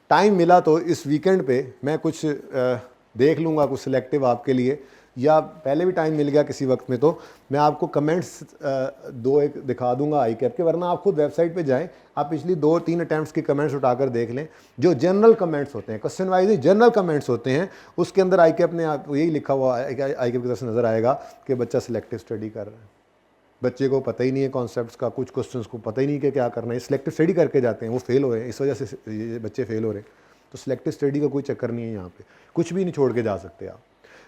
Speaker 1: टाइम मिला तो इस वीकेंड पे मैं कुछ देख लूँगा, कुछ सिलेक्टिव आपके लिए, या पहले भी टाइम मिल गया किसी वक्त में तो मैं आपको कमेंट्स 2-1 दिखा दूंगा ICAP के, वरना आप खुद वेबसाइट पे जाएं, आप पिछली 2-3 अटैम्प्ट्स के कमेंट्स उठाकर देख लें। जो जनरल कमेंट्स होते हैं, क्वेश्चन वाइज जनरल कमेंट्स होते हैं, उसके अंदर ICAP ने आपको यही लिखा हुआ ICAP की तरफ से नज़र आएगा कि बच्चा सिलेक्टिव स्टडी कर रहा है, बच्चे को पता ही नहीं है कॉन्सेप्ट्स का, कुछ क्वेश्चंस को पता ही नहीं कि क्या करना है, सिलेक्टिव स्टडी करके जाते हैं, वो फेल हो रहे हैं, इस वजह से ये बच्चे फेल हो रहे हैं, तो सिलेक्टिव स्टडी का कोई चक्कर नहीं है, यहाँ पे कुछ भी नहीं छोड़ के जा सकते आप।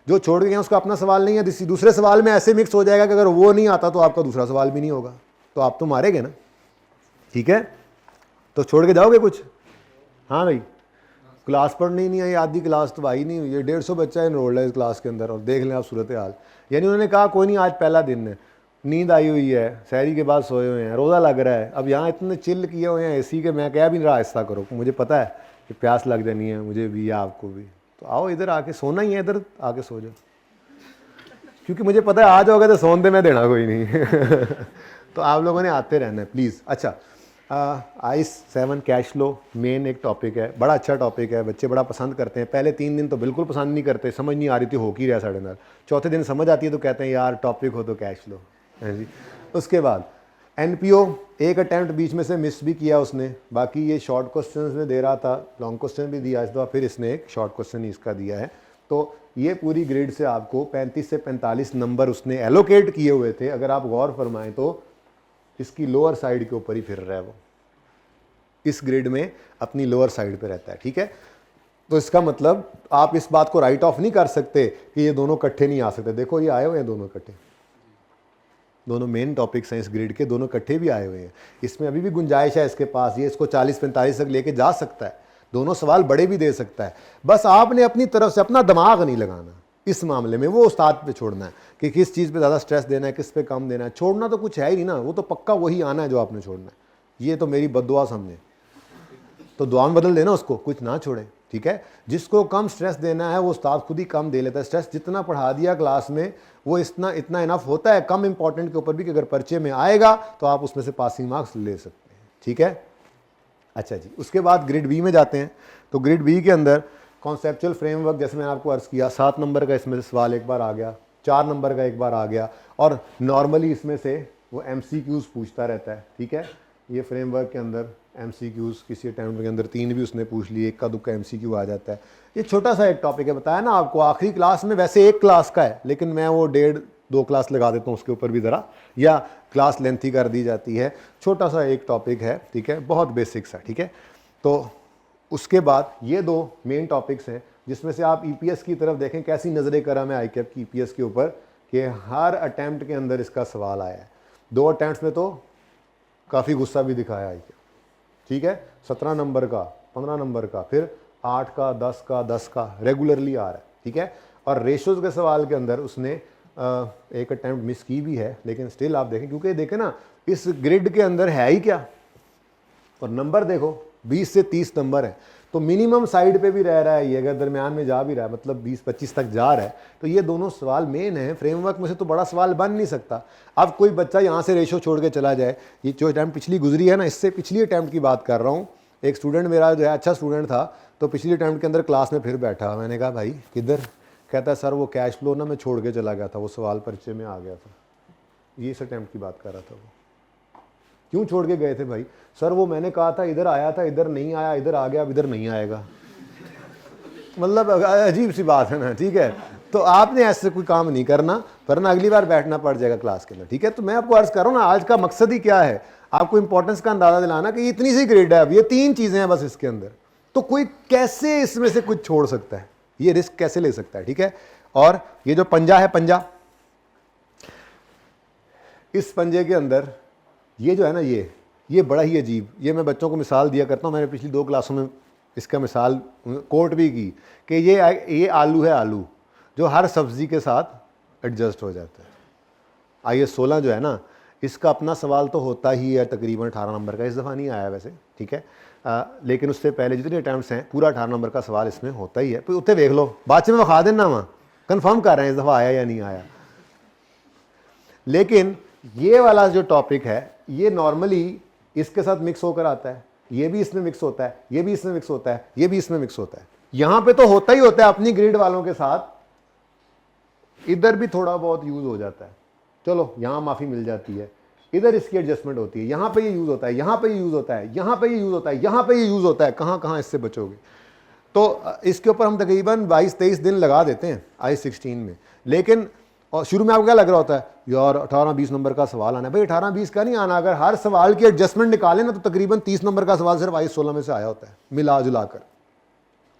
Speaker 1: जो छोड़ के गए उसका अपना सवाल नहीं है, दूसरे सवाल में ऐसे मिक्स हो जाएगा कि अगर वो नहीं आता तो आपका दूसरा सवाल भी नहीं होगा, तो आप तो मारेंगे ना, ठीक है। तो छोड़ के जाओगे कुछ? हाँ भाई, क्लास पढ़नी नहीं आई, आधी क्लास तो आई नहीं हुई है, 150 बच्चा इनरोल्ड है इस क्लास के अंदर, और देख लें आप सूरत हाल। यानी उन्होंने कहा कोई नहीं, आज पहला दिन है, नींद आई हुई है, सहरी के बाद सोए हुए हैं, रोज़ा लग रहा है, अब यहाँ इतने चिल किए हुए हैं एसी के, मैं कह भी नहीं रहा आहिस्ता करो, मुझे पता है कि प्यास लग जानी है मुझे भी या आपको भी, तो आओ इधर आके, सोना ही है इधर आके सो जाओ, क्योंकि मुझे पता है आ जाओगे तो सोने में देना कोई नहीं तो आप लोगों ने आते रहना है प्लीज़। अच्छा, आइस 7 कैश फ्लो मेन एक टॉपिक है, बड़ा अच्छा टॉपिक है, बच्चे बड़ा पसंद करते हैं। पहले 3 दिन तो बिल्कुल पसंद नहीं करते, समझ नहीं आ रही थी हो की रहा साढ़े नाल, चौथे दिन समझ आती है तो कहते हैं यार टॉपिक हो तो कैश फ्लो है जी। उसके बाद एनपीओ एक अटैम्प्ट बीच में से मिस भी किया उसने, बाकी ये शॉर्ट क्वेश्चन में दे रहा था, लॉन्ग क्वेश्चन भी दिया इस दफ़ा, फिर इसने एक शॉर्ट क्वेश्चन ही इसका दिया है। तो ये पूरी ग्रिड से आपको 35 से 45 नंबर उसने एलोकेट किए हुए थे, अगर आप गौर फरमाएं तो इसकी लोअर साइड के ऊपर ही फिर रहा है वो, इस ग्रिड में अपनी लोअर साइड पे रहता है, ठीक है। तो इसका मतलब आप इस बात को राइट ऑफ नहीं कर सकते कि ये दोनों इकट्ठे नहीं आ सकते। देखो ये आए हुए हैं दोनों इकट्ठे, दोनों मेन टॉपिक्स हैं इस ग्रिड के, दोनों इकट्ठे भी आए हुए हैं, इसमें अभी भी गुंजाइश है इसके पास, ये इसको 40-45 तक लेके जा सकता है, दोनों सवाल बड़े भी दे सकता है। बस आपने अपनी तरफ से अपना दिमाग नहीं लगाना इस मामले में, वो उस्ताद पे छोड़ना है कि किस चीज़ पे ज़्यादा स्ट्रेस देना है, किस पे कम देना है। छोड़ना तो कुछ है ही नहीं ना, वो तो पक्का वही आना है जो आपने छोड़ना है। ये तो मेरी बद्दुआ समझे, तो दुआ में बदल देना उसको, कुछ ना छोड़े, ठीक है। जिसको कम स्ट्रेस देना है वो उस्ताद खुद ही कम दे लेता है स्ट्रेस, जितना पढ़ा दिया क्लास में वो इतना इनफ होता है, कम इंपॉर्टेंट के ऊपर भी कि अगर पर्चे में आएगा तो आप उसमें से पासिंग मार्क्स ले सकते हैं, ठीक है। अच्छा जी, उसके बाद ग्रिड बी में जाते हैं। तो ग्रिड बी के अंदर कॉन्सेप्चुअल फ्रेमवर्क, जैसे मैंने आपको अर्ज़ किया, 7 नंबर का इसमें से सवाल एक बार आ गया, 4 नंबर का एक बार आ गया, और नॉर्मली इसमें से वो MCQs पूछता रहता है, ठीक है। ये फ्रेमवर्क के अंदर MCQs किसी अटैम्प्ट के अंदर 3 भी उसने पूछ लिए, एक का दुक्का MCQ आ जाता है। ये छोटा सा एक टॉपिक है, बताया ना आपको, आखिरी क्लास में वैसे एक क्लास का है, लेकिन मैं वो 1.5-2 क्लास लगा देता हूँ उसके ऊपर भी ज़रा, या क्लास लेंथी कर दी जाती है। छोटा सा एक टॉपिक है, ठीक है, बहुत बेसिक्स है, ठीक है। तो उसके बाद ये 2 मेन टॉपिक्स हैं जिसमें से आप EPS की तरफ देखें कैसी नज़रें करम है ICAP की EPS के ऊपर, कि हर अटैम्प्ट के अंदर इसका सवाल आया है। 2 अटैम्प्ट्स में तो काफ़ी गुस्सा भी दिखाया ICAP, ठीक है। 17 नंबर का, 15 नंबर का, फिर 8 का, 10 का, 10 का रेगुलरली आ रहा है, ठीक है। और रेशोज़ के सवाल के अंदर उसने एक अटैम्प्ट मिस की भी है, लेकिन स्टिल आप देखें, क्योंकि देखें ना इस ग्रिड के अंदर है ही क्या, और नंबर देखो 20 से 30 नंबर है, तो मिनिमम साइड पे भी रह रहा है ये, अगर दरमियान में जा भी रहा है, मतलब 20-25 तक जा रहा है, तो ये दोनों सवाल मेन है। फ्रेमवर्क में से तो बड़ा सवाल बन नहीं सकता। अब कोई बच्चा यहाँ से रेशो छोड़ के चला जाए, ये जो अटैम्प्ट पिछली गुजरी है ना, इससे पिछली अटैम्प्ट की बात कर रहा हूँ। एक स्टूडेंट मेरा जो है अच्छा स्टूडेंट था, तो पिछली अटैम्प्ट के अंदर क्लास में फिर बैठा, मैंने कहा भाई किधर, कहता है सर वो कैश फ्लो ना मैं छोड़ के चला गया था, वो सवाल परिचय में आ गया था। ये इस अटैम्प्ट की बात कर रहा था वो। क्यों छोड़ के गए थे भाई? सर वो मैंने कहा था इधर आया था, इधर नहीं आया, इधर आ गया, अब इधर नहीं आएगा। मतलब अजीब सी बात है ना, ठीक है। तो आपने ऐसे कोई काम नहीं करना, वरना अगली बार बैठना पड़ जाएगा क्लास के अंदर, ठीक है। तो मैं आपको अर्ज कर रहा हूँ ना, आज का मकसद ही क्या है, आपको इंपॉर्टेंस का अंदाजा दिलाना कि इतनी सी ग्रेड है, अब ये 3 चीजें हैं बस इसके अंदर, तो कोई कैसे इसमें से कुछ छोड़ सकता है, ये रिस्क कैसे ले सकता है, ठीक है। और ये जो पंजा है, पंजा, इस पंजे के अंदर ये जो है ना, ये बड़ा ही अजीब, ये मैं बच्चों को मिसाल दिया करता हूँ, मैंने पिछली 2 क्लासों में इसका मिसाल कोट भी की कि ये आलू है, आलू जो हर सब्जी के साथ एडजस्ट हो जाता है। IS 16 जो है ना, इसका अपना सवाल तो होता ही है तकरीबन 18 नंबर का, इस दफ़ा नहीं आया वैसे, ठीक है। लेकिन उससे पहले जितने अटैम्प्ट्स हैं पूरा 18 नंबर का सवाल इसमें होता ही है। तो उत्ते देख लो, बाद में खा देना वहाँ कन्फर्म कर रहे हैं इस दफ़ा आया या नहीं आया। लेकिन ये वाला जो टॉपिक है ये नॉर्मली इसके साथ मिक्स होकर आता है, ये भी इसमें मिक्स होता है, ये भी इसमें मिक्स होता है, ये भी इसमें मिक्स होता है। यहाँ पे तो होता ही होता है अपनी ग्रेड वालों के साथ, इधर भी थोड़ा बहुत यूज हो जाता है, चलो यहाँ माफ़ी मिल जाती है, इधर इसकी एडजस्टमेंट होती है, यहाँ पे ये यूज़ होता है, यहाँ पे ये यूज़ होता है, यहाँ पे ये यूज़ होता है, यहाँ पे ये यूज़ होता है, कहाँ कहाँ इससे बचोगे। तो इसके ऊपर हम तकरीबन 22-23 दिन लगा देते हैं IS 16 में। लेकिन और शुरू में आपको क्या लग रहा होता है, यार 18-20 नंबर का सवाल आना है, भाई 18-20 का नहीं आना, अगर हर सवाल की एडजस्टमेंट निकालें ना तो तकरीबन 30 नंबर का सवाल सिर्फ IS 16 में से आया होता है मिला जुला कर।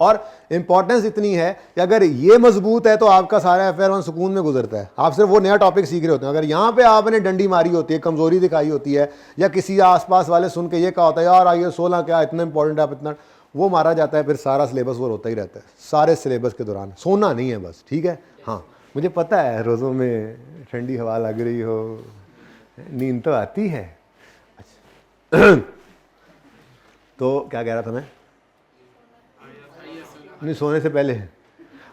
Speaker 1: और इंपॉर्टेंस इतनी है कि अगर ये मजबूत है तो आपका सारा FR1 सुकून में गुजरता है, आप सिर्फ वो नया टॉपिक सीख रहे होते हैं। अगर यहाँ पे आपने डंडी मारी होती है, कमजोरी दिखाई होती है, या किसी आसपास वाले सुन के ये कहा होता है यार आइए 16 क्या इतना इंपॉर्टेंट है, आप इतना, वो मारा जाता है, फिर सारा सिलेबस वो होता ही रहता है सारे सिलेबस के दौरान। सोना नहीं है बस, ठीक है। हाँ मुझे पता है रोज़ों में ठंडी हवा लग रही हो, नींद तो आती है। अच्छा तो क्या कह रहा था मैं, नहीं सोने से पहले,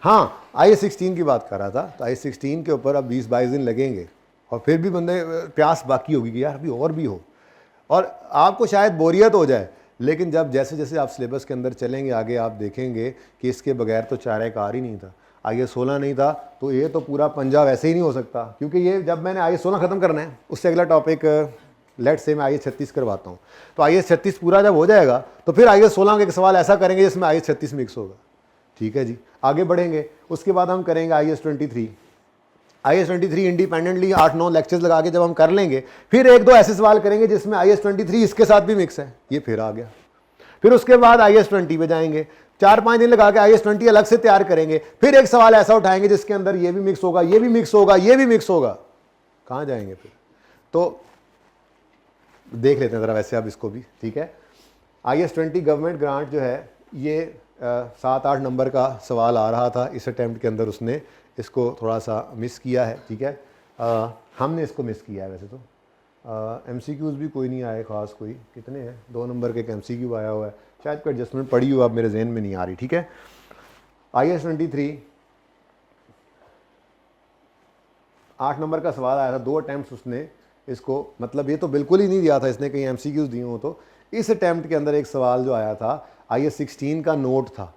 Speaker 1: हाँ IS-16 की बात कर रहा था। तो IS-16 के ऊपर अब 20-22 दिन लगेंगे और फिर भी बंदे प्यास बाकी होगी कि यार अभी और भी हो, और आपको शायद बोरियत हो जाए, लेकिन जब जैसे जैसे आप सिलेबस के अंदर चलेंगे आगे आप देखेंगे कि इसके बगैर तो चारे कार ही नहीं था। IS-16 नहीं था तो ये तो पूरा पंजाब ऐसे ही नहीं हो सकता, क्योंकि ये जब मैंने IS-16 ख़त्म करना है उससे अगला टॉपिक लेट से मैं IS-36 करवाता हूँ। तो IS-36 पूरा जब हो जाएगा तो फिर IS-16 के एक सवाल ऐसा करेंगे जिसमें IS-36 मिक्स होगा, ठीक है जी। आगे बढ़ेंगे, उसके बाद हम करेंगे IS-23 इंडिपेंडेंटली 8-9 लेक्चर्स लगा के जब हम कर लेंगे, फिर 1-2 ऐसे सवाल करेंगे जिसमें IS-23 इसके साथ भी मिक्स है, ये फिर आ गया। फिर उसके बाद IS-20 पे जाएंगे, 4-5 दिन लगा के IS-20 अलग से तैयार करेंगे, फिर एक सवाल ऐसा उठाएंगे जिसके अंदर ये भी मिक्स होगा, ये भी मिक्स होगा, ये भी मिक्स होगा, कहाँ जाएंगे फिर। तो देख लेते हैं ज़रा वैसे अब इसको भी, ठीक है। IS-20 गवर्नमेंट ग्रांट जो है ये 7-8 नंबर का सवाल आ रहा था, इस अटैम्प्ट के अंदर उसने इसको थोड़ा सा मिस किया है, ठीक है। हमने इसको मिस किया है। वैसे तो MCQs भी कोई नहीं आए ख़ास, कोई कितने हैं, 2 नंबर के एक MCQ आया हुआ है, शायद कोई एडजस्टमेंट पड़ी हो, अब मेरे जहन में नहीं आ रही, ठीक है। IS-23 8 नंबर का सवाल आया था, 2 अटैम्प्ट उसने इसको, मतलब ये तो बिल्कुल ही नहीं दिया था इसने, कहीं MCQs दिए हो तो। इस अटैम्प्ट के अंदर एक सवाल जो आया था IS-16 का नोट था,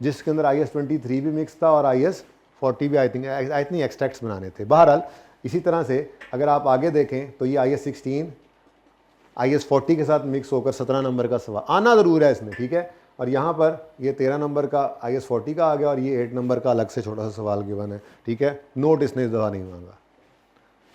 Speaker 1: जिसके अंदर IS-23 भी मिक्स था और IS-40 भी आई थिंक एक्सट्रैक्ट्स बनाने थे। बहरहाल इसी तरह से अगर आप आगे देखें तो ये IS-16 IS-40 के साथ मिक्स होकर 17 नंबर का सवाल आना ज़रूर है इसमें, ठीक है। और यहाँ पर ये 13 नंबर का IS-40 का आ गया और ये 8 नंबर का अलग से छोटा सा सवाल गिवन है, ठीक है। नोट इसने इस दफ़ा नहीं मांगा,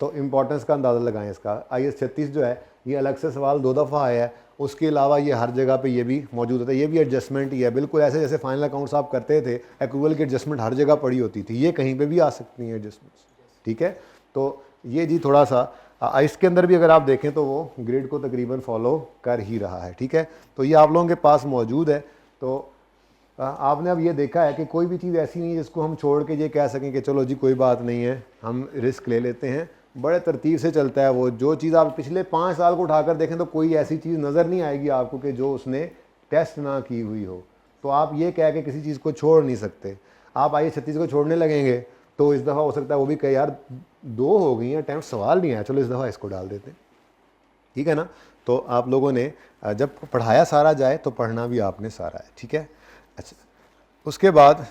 Speaker 1: तो इम्पोर्टेंस का अंदाज़ा लगाएं इसका। IS-36 जो है ये अलग से सवाल 2 दफ़ा आया है, उसके अलावा ये हर जगह पे ये भी मौजूद होता है, ये भी एडजस्टमेंट ही है, बिल्कुल ऐसे जैसे फाइनल अकाउंट्स आप करते थे एक्रूवल की एडजस्टमेंट हर जगह पड़ी होती थी, ये कहीं पे भी आ सकती हैं एडजस्टमेंट्स, ठीक है। तो ये जी थोड़ा सा इसके अंदर भी अगर आप देखें तो वो ग्रिड को तकरीबन फॉलो कर ही रहा है, ठीक है। तो ये आप लोगों के पास मौजूद है। तो आपने अब ये देखा है कि कोई भी चीज़ ऐसी नहीं है जिसको हम छोड़ के ये कह सकें कि चलो जी कोई बात नहीं है, हम रिस्क ले लेते हैं, बड़े तरतीब से चलता है वो। जो चीज़ आप पिछले 5 साल को उठाकर देखें तो कोई ऐसी चीज़ नज़र नहीं आएगी आपको कि जो उसने टेस्ट ना की हुई हो। तो आप ये कह के किसी चीज़ को छोड़ नहीं सकते। आप IS-36 को छोड़ने लगेंगे तो इस दफ़ा हो सकता है वो भी कहे यार 2 हो गई हैं अटैम्प्ट, सवाल नहीं आया, चलो इस दफ़ा इसको डाल देते हैं, ठीक है ना। तो आप लोगों ने जब पढ़ाया सारा जाए तो पढ़ना भी आपने सारा है, ठीक है। अच्छा, उसके बाद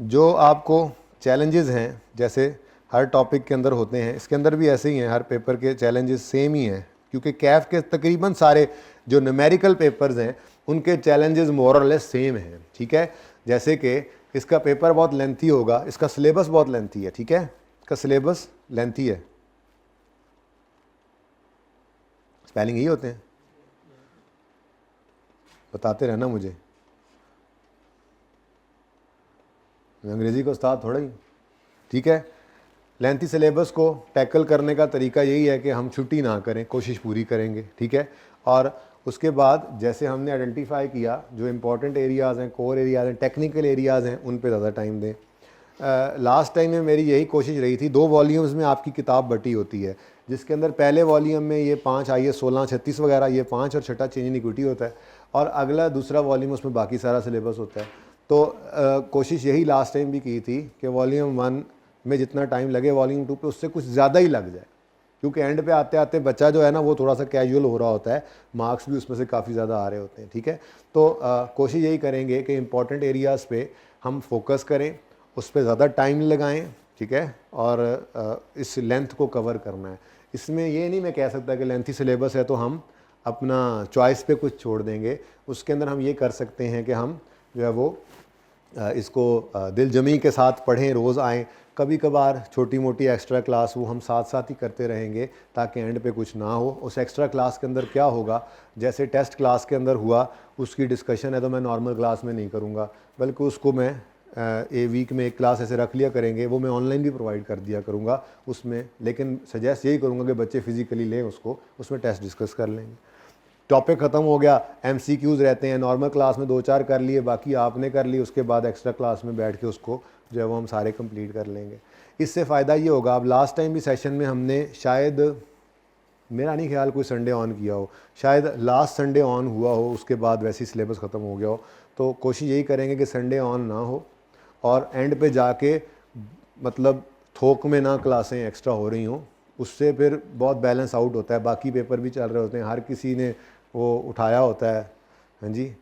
Speaker 1: जो आपको चैलेंजेस हैं जैसे हर टॉपिक के अंदर होते हैं, इसके अंदर भी ऐसे ही हैं, हर पेपर के चैलेंजेस सेम ही हैं, क्योंकि कैफ के तकरीबन सारे जो न्यूमेरिकल पेपर्स हैं उनके चैलेंजेस मोर और लेस सेम हैं, ठीक है। जैसे कि इसका पेपर बहुत लेंथी होगा, इसका सिलेबस बहुत लेंथी है, ठीक है, इसका सिलेबस लेंथी है। स्पेलिंग यही होते हैं, बताते रहना मुझे, अंग्रेज़ी का उस्ताद थोड़ा ही, ठीक है। लेंथी सिलेबस को टैकल करने का तरीका यही है कि हम छुट्टी ना करें, कोशिश पूरी करेंगे, ठीक है। और उसके बाद जैसे हमने आइडेंटिफाई किया जो इम्पॉर्टेंट एरियाज़ हैं, कोर एरियाज़ हैं, टेक्निकल एरियाज़ हैं, उन पे ज़्यादा टाइम दें। लास्ट टाइम में मेरी यही कोशिश रही थी, 2 वॉल्यूम्स में आपकी किताब बटी होती है, जिसके अंदर पहले वॉल्यूम में ये 5 IS-16, 36 वगैरह ये 5 और छठा चेंज इन इक्विटी होता है, और अगला दूसरा वॉल्यूम उसमें बाकी सारा सिलेबस होता है। तो कोशिश यही लास्ट टाइम भी की थी कि वॉल्यूम 1 में जितना टाइम लगे वॉल्यूम 2 पे उससे कुछ ज़्यादा ही लग जाए, क्योंकि एंड पे आते आते बच्चा जो है ना वो थोड़ा सा कैजुअल हो रहा होता है, मार्क्स भी उसमें से काफ़ी ज़्यादा आ रहे होते हैं, ठीक है। तो कोशिश यही करेंगे कि इंपॉर्टेंट एरियाज़ पे हम फोकस करें, उस पर ज़्यादा टाइम लगाएं, ठीक है, और इस लेंथ को कवर करना है। इसमें ये नहीं मैं कह सकता कि लेंथी सिलेबस है तो हम अपना चॉइस पे कुछ छोड़ देंगे। उसके अंदर हम ये कर सकते हैं कि हम जो है वो इसको दिल जमी के साथ पढ़ें, रोज़ आएँ, कभी कभार छोटी मोटी एक्स्ट्रा क्लास वो हम साथ साथ ही करते रहेंगे ताकि एंड पे कुछ ना हो। उस एक्स्ट्रा क्लास के अंदर क्या होगा, जैसे टेस्ट क्लास के अंदर हुआ उसकी डिस्कशन है तो मैं नॉर्मल क्लास में नहीं करूँगा, बल्कि उसको मैं ए वीक में एक क्लास ऐसे रख लिया करेंगे, वो मैं ऑनलाइन भी प्रोवाइड कर दिया करूँगा उसमें। लेकिन सजेस्ट यही करूँगा कि बच्चे फिजिकली लें उसको, उसमें टेस्ट डिस्कस कर लेंगे। टॉपिक ख़त्म हो गया, MCQs रहते हैं, नॉर्मल क्लास में 2-4 कर लिए, बाकी आपने कर ली, उसके बाद एक्स्ट्रा क्लास में बैठ के उसको जो है वो हम सारे कंप्लीट कर लेंगे। इससे फ़ायदा ये होगा, अब लास्ट टाइम भी सेशन में हमने शायद, मेरा नहीं ख्याल कोई संडे ऑन किया हो, शायद लास्ट संडे ऑन हुआ हो, उसके बाद वैसे ही सिलेबस ख़त्म हो गया हो। तो कोशिश यही करेंगे कि संडे ऑन ना हो और एंड पे जाके मतलब थोक में ना क्लासें एक्स्ट्रा हो रही हों, उससे फिर बहुत बैलेंस आउट होता है। बाकी पेपर भी चल रहे होते हैं, हर किसी ने वो उठाया होता है, हाँ जी,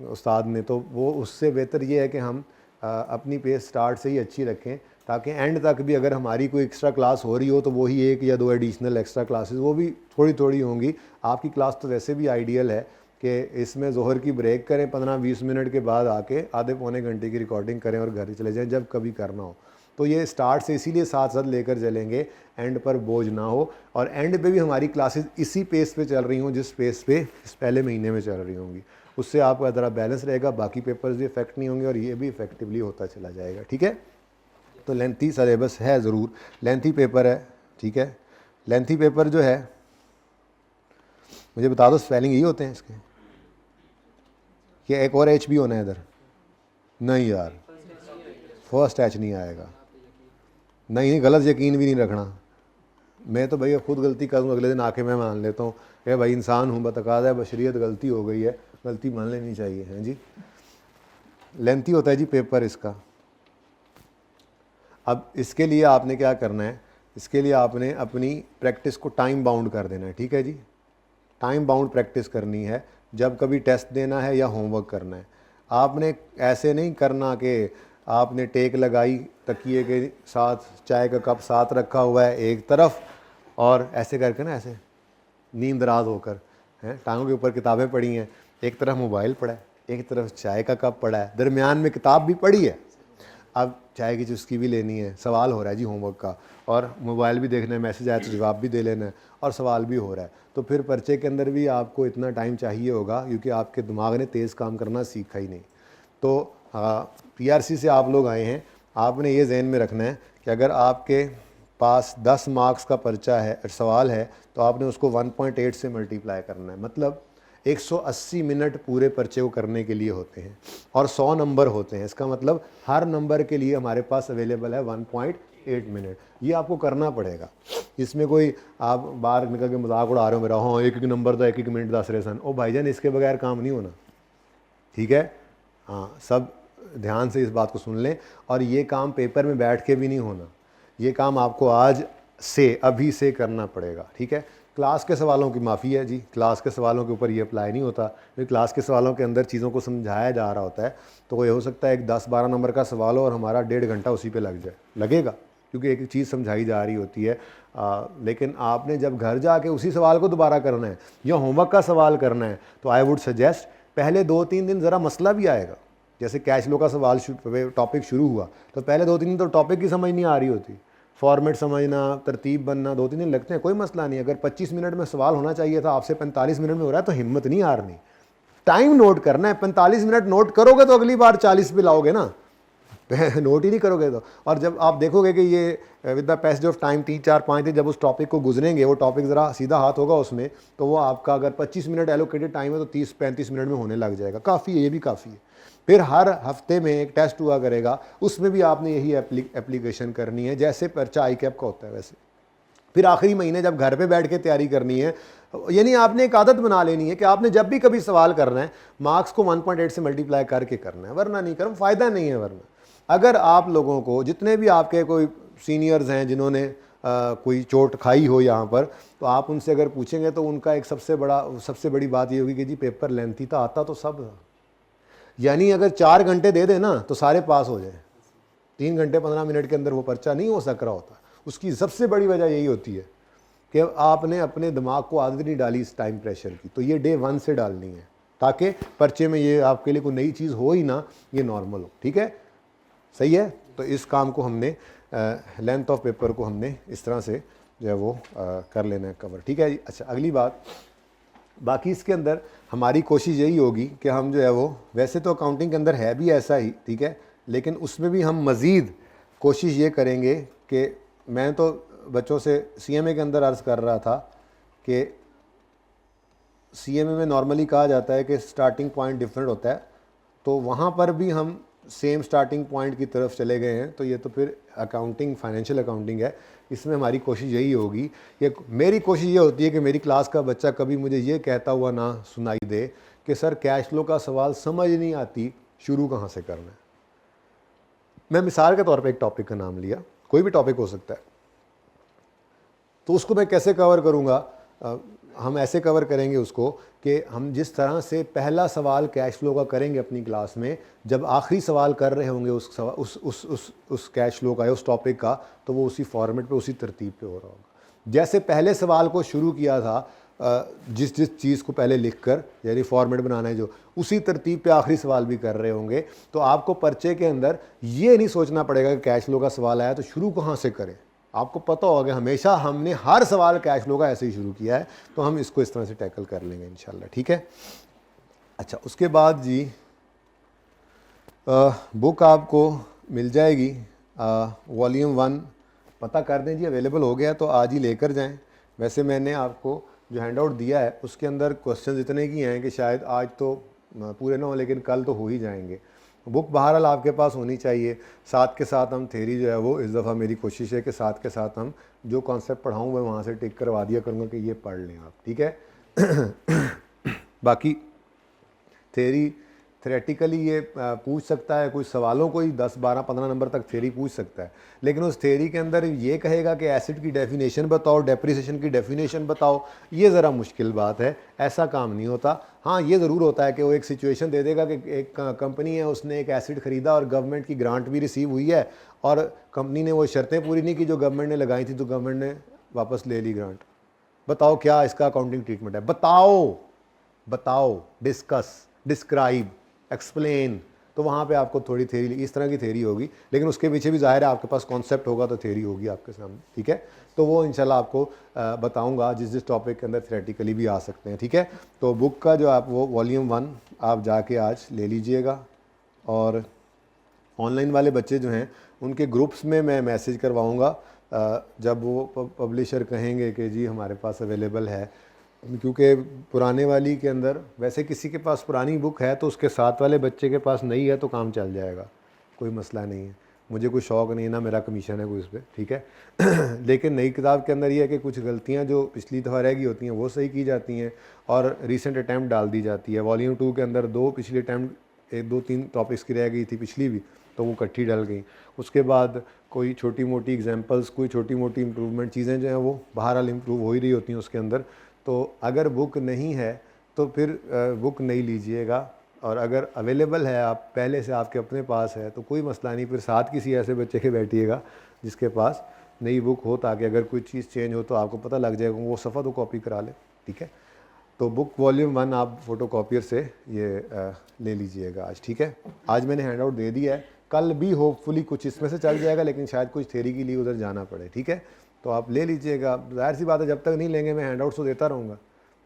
Speaker 1: उस्ताद ने, तो वो उससे बेहतर ये है कि हम अपनी पेस स्टार्ट से ही अच्छी रखें ताकि एंड तक भी अगर हमारी कोई एक्स्ट्रा क्लास हो रही हो तो वही 1 या 2 एडिशनल एक्स्ट्रा क्लासेस वो भी थोड़ी थोड़ी होंगी। आपकी क्लास तो वैसे भी आइडियल है कि इसमें ज़ोहर की ब्रेक करें, 15-20 मिनट के बाद आके आधे पौने घंटे की रिकॉर्डिंग करें और घर चले जाएं जब कभी करना हो। तो ये स्टार्ट से इसीलिए साथ साथ लेकर चलेंगे, एंड पर बोझ ना हो, और एंड पे भी हमारी क्लासेस इसी पेस पे चल रही हों जिस पेस पे इस पहले महीने में चल रही होंगी। उससे आपका ज़रा बैलेंस रहेगा, बाकी पेपर्स भी इफेक्ट नहीं होंगे और ये भी इफेक्टिवली होता चला जाएगा। ठीक है, तो लेंथी सिलेबस है, ज़रूर लेंथी पेपर है। ठीक है, लेंथी पेपर जो है, मुझे बता दो स्पेलिंग यही होते हैं इसके, क्या एक और एच भी होना है इधर? नहीं यार, फर्स्ट एच नहीं आएगा। नहीं, गलत यकीन भी नहीं रखना। मैं तो भैया खुद गलती करूँ अगले दिन आके मैं मान लेता हूँ कि भाई इंसान हूँ, बतकाज़ा है बशरियत, गलती हो गई है, गलती मान लेनी चाहिए। हैं जी, लेंथी होता है जी पेपर इसका। अब इसके लिए आपने क्या करना है, इसके लिए आपने अपनी प्रैक्टिस को टाइम बाउंड कर देना है। ठीक है जी, टाइम बाउंड प्रैक्टिस करनी है। जब कभी टेस्ट देना है या होमवर्क करना है, आपने ऐसे नहीं करना कि आपने टेक लगाई, तकिए के साथ चाय का कप साथ रखा हुआ है एक तरफ, और ऐसे करके ना ऐसे नींद दराज होकर हैं, टांगों के ऊपर किताबें पड़ी हैं, एक तरफ मोबाइल पड़ा है, एक तरफ चाय का कप पड़ा है, दरमियान में किताब भी पड़ी है। अब चाय की चुस्की भी लेनी है, सवाल हो रहा है जी होमवर्क का, और मोबाइल भी देखना है, मैसेज आया तो जवाब भी दे लेना है, और सवाल भी हो रहा है, तो फिर पर्चे के अंदर भी आपको इतना टाइम चाहिए होगा क्योंकि आपके दिमाग ने तेज़ काम करना सीखा ही नहीं। तो PRC से आप लोग आए हैं, आपने ये जहन में रखना है कि अगर आपके पास 10 मार्क्स का पर्चा है, सवाल है, तो आपने उसको 1.8 से मल्टीप्लाई करना है। मतलब 180 मिनट पूरे पर्चे को करने के लिए होते हैं और 100 नंबर होते हैं। इसका मतलब हर नंबर के लिए हमारे पास अवेलेबल है 1.8 मिनट। ये आपको करना पड़ेगा। इसमें कोई आप बाहर निकल के मजाक उड़ा रहे हो मेरा, हाँ एक नंबर था 1 मिनट 10 रेसन, ओ भाईजान इसके बगैर काम नहीं होना। ठीक है, हाँ, सब ध्यान से इस बात को सुन लें। और ये काम पेपर में बैठ के भी नहीं होना, ये काम आपको आज से अभी से करना पड़ेगा। ठीक है, क्लास के सवालों की माफ़ी है जी, क्लास के सवालों के ऊपर ये अप्लाई नहीं होता, क्योंकि क्लास के सवालों के अंदर चीज़ों को समझाया जा रहा होता है। तो ये हो सकता है एक 10-12 नंबर का सवाल हो और हमारा 1.5 घंटा उसी पे लग जाए, लगेगा, क्योंकि एक चीज़ समझाई जा रही होती है। लेकिन आपने जब घर जाके उसी सवाल को दोबारा करना है या होमवर्क का सवाल करना है, तो आई वुड सजेस्ट पहले 2-3 दिन ज़रा मसला भी आएगा। जैसे कैश फ्लो का सवाल टॉपिक शुरू हुआ तो पहले 2-3 दिन तो टॉपिक की समझ नहीं आ रही होती, फॉर्मेट समझना, तरतीब बनना 2-3 दिन लगते हैं, कोई मसला नहीं। अगर 25 मिनट में सवाल होना चाहिए था, आपसे 45 मिनट में हो रहा है, तो हिम्मत नहीं हारनी, टाइम नोट करना है। 45 मिनट नोट करोगे तो अगली बार 40 पे लाओगे ना, नोट ही नहीं करोगे तो। और जब आप देखोगे कि ये with the passage of time 3-4-5 दिन जब उस टॉपिक को गुजरेंगे, वो टॉपिक ज़रा सीधा हाथ होगा उसमें, तो वो आपका अगर 25 मिनट एलोकेटेड टाइम है तो 30-35 मिनट में होने लग जाएगा। काफ़ी है, ये भी काफ़ी है। फिर हर हफ्ते में एक टेस्ट हुआ करेगा, उसमें भी आपने यही एप्लीकेशन करनी है, जैसे पर्चा ICAP का होता है वैसे। फिर आखिरी महीने जब घर पे बैठ के तैयारी करनी है, यानी आपने एक आदत बना लेनी है कि आपने जब भी कभी सवाल करना है, मार्क्स को 1.8 से मल्टीप्लाई करके करना है, वरना नहीं करो, फ़ायदा नहीं है। वरना अगर आप लोगों को, जितने भी आपके कोई सीनियर्स हैं जिन्होंने कोई चोट खाई हो यहाँ पर, तो आप उनसे अगर पूछेंगे तो उनका एक सबसे बड़ी बात ये होगी कि जी पेपर लेंथी था, आता तो सब था। यानी अगर 4 घंटे दे देना तो सारे पास हो जाए, 3 घंटे 15 मिनट के अंदर वो पर्चा नहीं हो सक रहा होता। उसकी सबसे बड़ी वजह यही होती है कि आपने अपने दिमाग को आदत नहीं डाली इस टाइम प्रेशर की। तो ये डे 1 से डालनी है ताकि पर्चे में ये आपके लिए कोई नई चीज़ हो ही ना, ये नॉर्मल हो। ठीक है, सही है। तो इस काम को हमने लेंथ ऑफ पेपर को हमने इस तरह से जो है वो कर लेना है कवर, ठीक है जी। अच्छा, अगली बात, बाकी इसके अंदर हमारी कोशिश यही होगी कि हम जो है वो, वैसे तो अकाउंटिंग के अंदर है भी ऐसा ही, ठीक है, लेकिन उसमें भी हम मज़ीद कोशिश ये करेंगे कि मैं तो बच्चों से CMA के अंदर अर्ज़ कर रहा था कि CMA में नॉर्मली कहा जाता है कि स्टार्टिंग पॉइंट डिफरेंट होता है, तो वहाँ पर भी हम सेम स्टार्टिंग पॉइंट की तरफ चले गए हैं। तो ये तो फिर अकाउंटिंग, फाइनेंशियल अकाउंटिंग है, इसमें हमारी कोशिश यही होगी, ये मेरी कोशिश ये होती है कि मेरी क्लास का बच्चा कभी मुझे ये कहता हुआ ना सुनाई दे कि सर कैश फ्लो का सवाल समझ नहीं आती, शुरू कहाँ से करना है। मैं मिसाल के तौर पे एक टॉपिक का नाम लिया, कोई भी टॉपिक हो सकता है, तो उसको मैं कैसे कवर करूँगा, हम ऐसे कवर करेंगे उसको कि हम जिस तरह से पहला सवाल कैश फ्लो का करेंगे अपनी क्लास में, जब आखिरी सवाल कर रहे होंगे उस कैश फ्लो का या उस टॉपिक का, तो वो उसी फॉर्मेट पे, उसी तरतीब पे हो रहा होगा। जैसे पहले सवाल को शुरू किया था जिस चीज़ को पहले लिखकर, यानी फॉर्मेट बनाना है जो, उसी तरतीब पे आखिरी सवाल भी कर रहे होंगे। तो आपको पर्चे के अंदर ये नहीं सोचना पड़ेगा कि कैश फ्लो का सवाल आया तो शुरू कहाँ से करें। आपको पता होगा कि हमेशा हमने हर सवाल कैश फ्लो का ऐसे ही शुरू किया है, तो हम इसको इस तरह से टैकल कर लेंगे इंशाल्लाह, ठीक है। अच्छा, उसके बाद जी बुक आपको मिल जाएगी, वॉल्यूम 1 पता कर दें जी, अवेलेबल हो गया तो आज ही लेकर जाएं। वैसे मैंने आपको जो हैंड आउट दिया है उसके अंदर क्वेश्चन इतने की हैं कि शायद आज तो पूरे ना हो, लेकिन कल तो हो ही जाएंगे। बुक बहरहाल आपके पास होनी चाहिए। साथ के साथ हम थेरी जो है वो, इस दफ़ा मेरी कोशिश है कि साथ के साथ हम जो कॉन्सेप्ट पढ़ाऊँ मैं वहाँ से टिक करवा दिया करूँगा कि ये पढ़ लें आप, ठीक है। बाकी थेरी थ्रेटिकली ये पूछ सकता है, कुछ सवालों को ही 10, 12, 15 नंबर तक थेरी पूछ सकता है, लेकिन उस थेरी के अंदर ये कहेगा कि एसिड की डेफिनेशन बताओ, डेप्रिसिएशन की डेफिनेशन बताओ, ये ज़रा मुश्किल बात है, ऐसा काम नहीं होता। हाँ, ये ज़रूर होता है कि वो एक सिचुएशन दे देगा कि एक कंपनी है, उसने एक एसिड ख़रीदा और गवर्नमेंट की ग्रांट भी रिसीव हुई है, और कंपनी ने वो शर्तें पूरी नहीं की जो गवर्नमेंट ने लगाई थी, तो गवर्नमेंट ने वापस ले ली ग्रांट। बताओ क्या इसका अकाउंटिंग ट्रीटमेंट है, बताओ, डिस्कस, डिस्क्राइब, एक्सप्लेन। तो वहाँ पे आपको थोड़ी थेरी, इस तरह की थेरी होगी, लेकिन उसके पीछे भी ज़ाहिर है आपके पास कॉन्सेप्ट होगा तो थेरी होगी आपके सामने, ठीक है। तो वो इंशाल्लाह आपको बताऊंगा जिस टॉपिक के अंदर थ्रेटिकली भी आ सकते हैं, ठीक है। तो बुक का जो आप वो वॉल्यूम 1 आप जाके आज ले लीजिएगा, और ऑनलाइन वाले बच्चे जो हैं उनके ग्रुप्स में मैं मैसेज करवाऊँगा जब वो पब्लिशर कहेंगे कि जी हमारे पास अवेलेबल है, क्योंकि पुराने वाली के अंदर वैसे किसी के पास पुरानी बुक है तो उसके साथ वाले बच्चे के पास नई है तो काम चल जाएगा, कोई मसला नहीं है। मुझे कोई शौक़ नहीं है, ना मेरा कमीशन है कोई उस पर, ठीक है। लेकिन नई किताब के अंदर ये है कि कुछ गलतियाँ जो पिछली दफ़ा रह गई होती हैं वो सही की जाती हैं, और रीसेंट अटैम्प्ट डाल दी जाती है। वॉल्यूम 2 के अंदर 2 पिछले अटैम्प्ट 1, 2, 3 टॉपिक्स की रह गई थी पिछली भी, तो वो इकट्ठी डल गई। उसके बाद कोई छोटी मोटी एग्जांपल्स, कोई छोटी मोटी इंप्रूवमेंट चीज़ें जो हैं वो बहरहाल इंप्रूव हो ही रही होती हैं उसके अंदर। तो अगर बुक नहीं है तो फिर बुक नहीं लीजिएगा, और अगर अवेलेबल है, आप पहले से आपके अपने पास है, तो कोई मसला नहीं, फिर साथ किसी ऐसे बच्चे के बैठिएगा जिसके पास नई बुक हो, ताकि अगर कोई चीज़ चेंज हो तो आपको पता लग जाएगा, वो सफ़ा तो कॉपी करा ले, ठीक है। तो बुक वॉल्यूम 1 आप फ़ोटो कॉपियर से ये ले लीजिएगा आज, ठीक है। आज मैंने हैंड आउट दे दिया है, कल भी होपफुली कुछ इसमें से चल जाएगा, लेकिन शायद कुछ थेरी के लिए उधर जाना पड़े, ठीक है। तो आप ले लीजिएगा। ज़ाहिर सी बात है, जब तक नहीं लेंगे मैं हैंड आउट्स तो देता रहूँगा।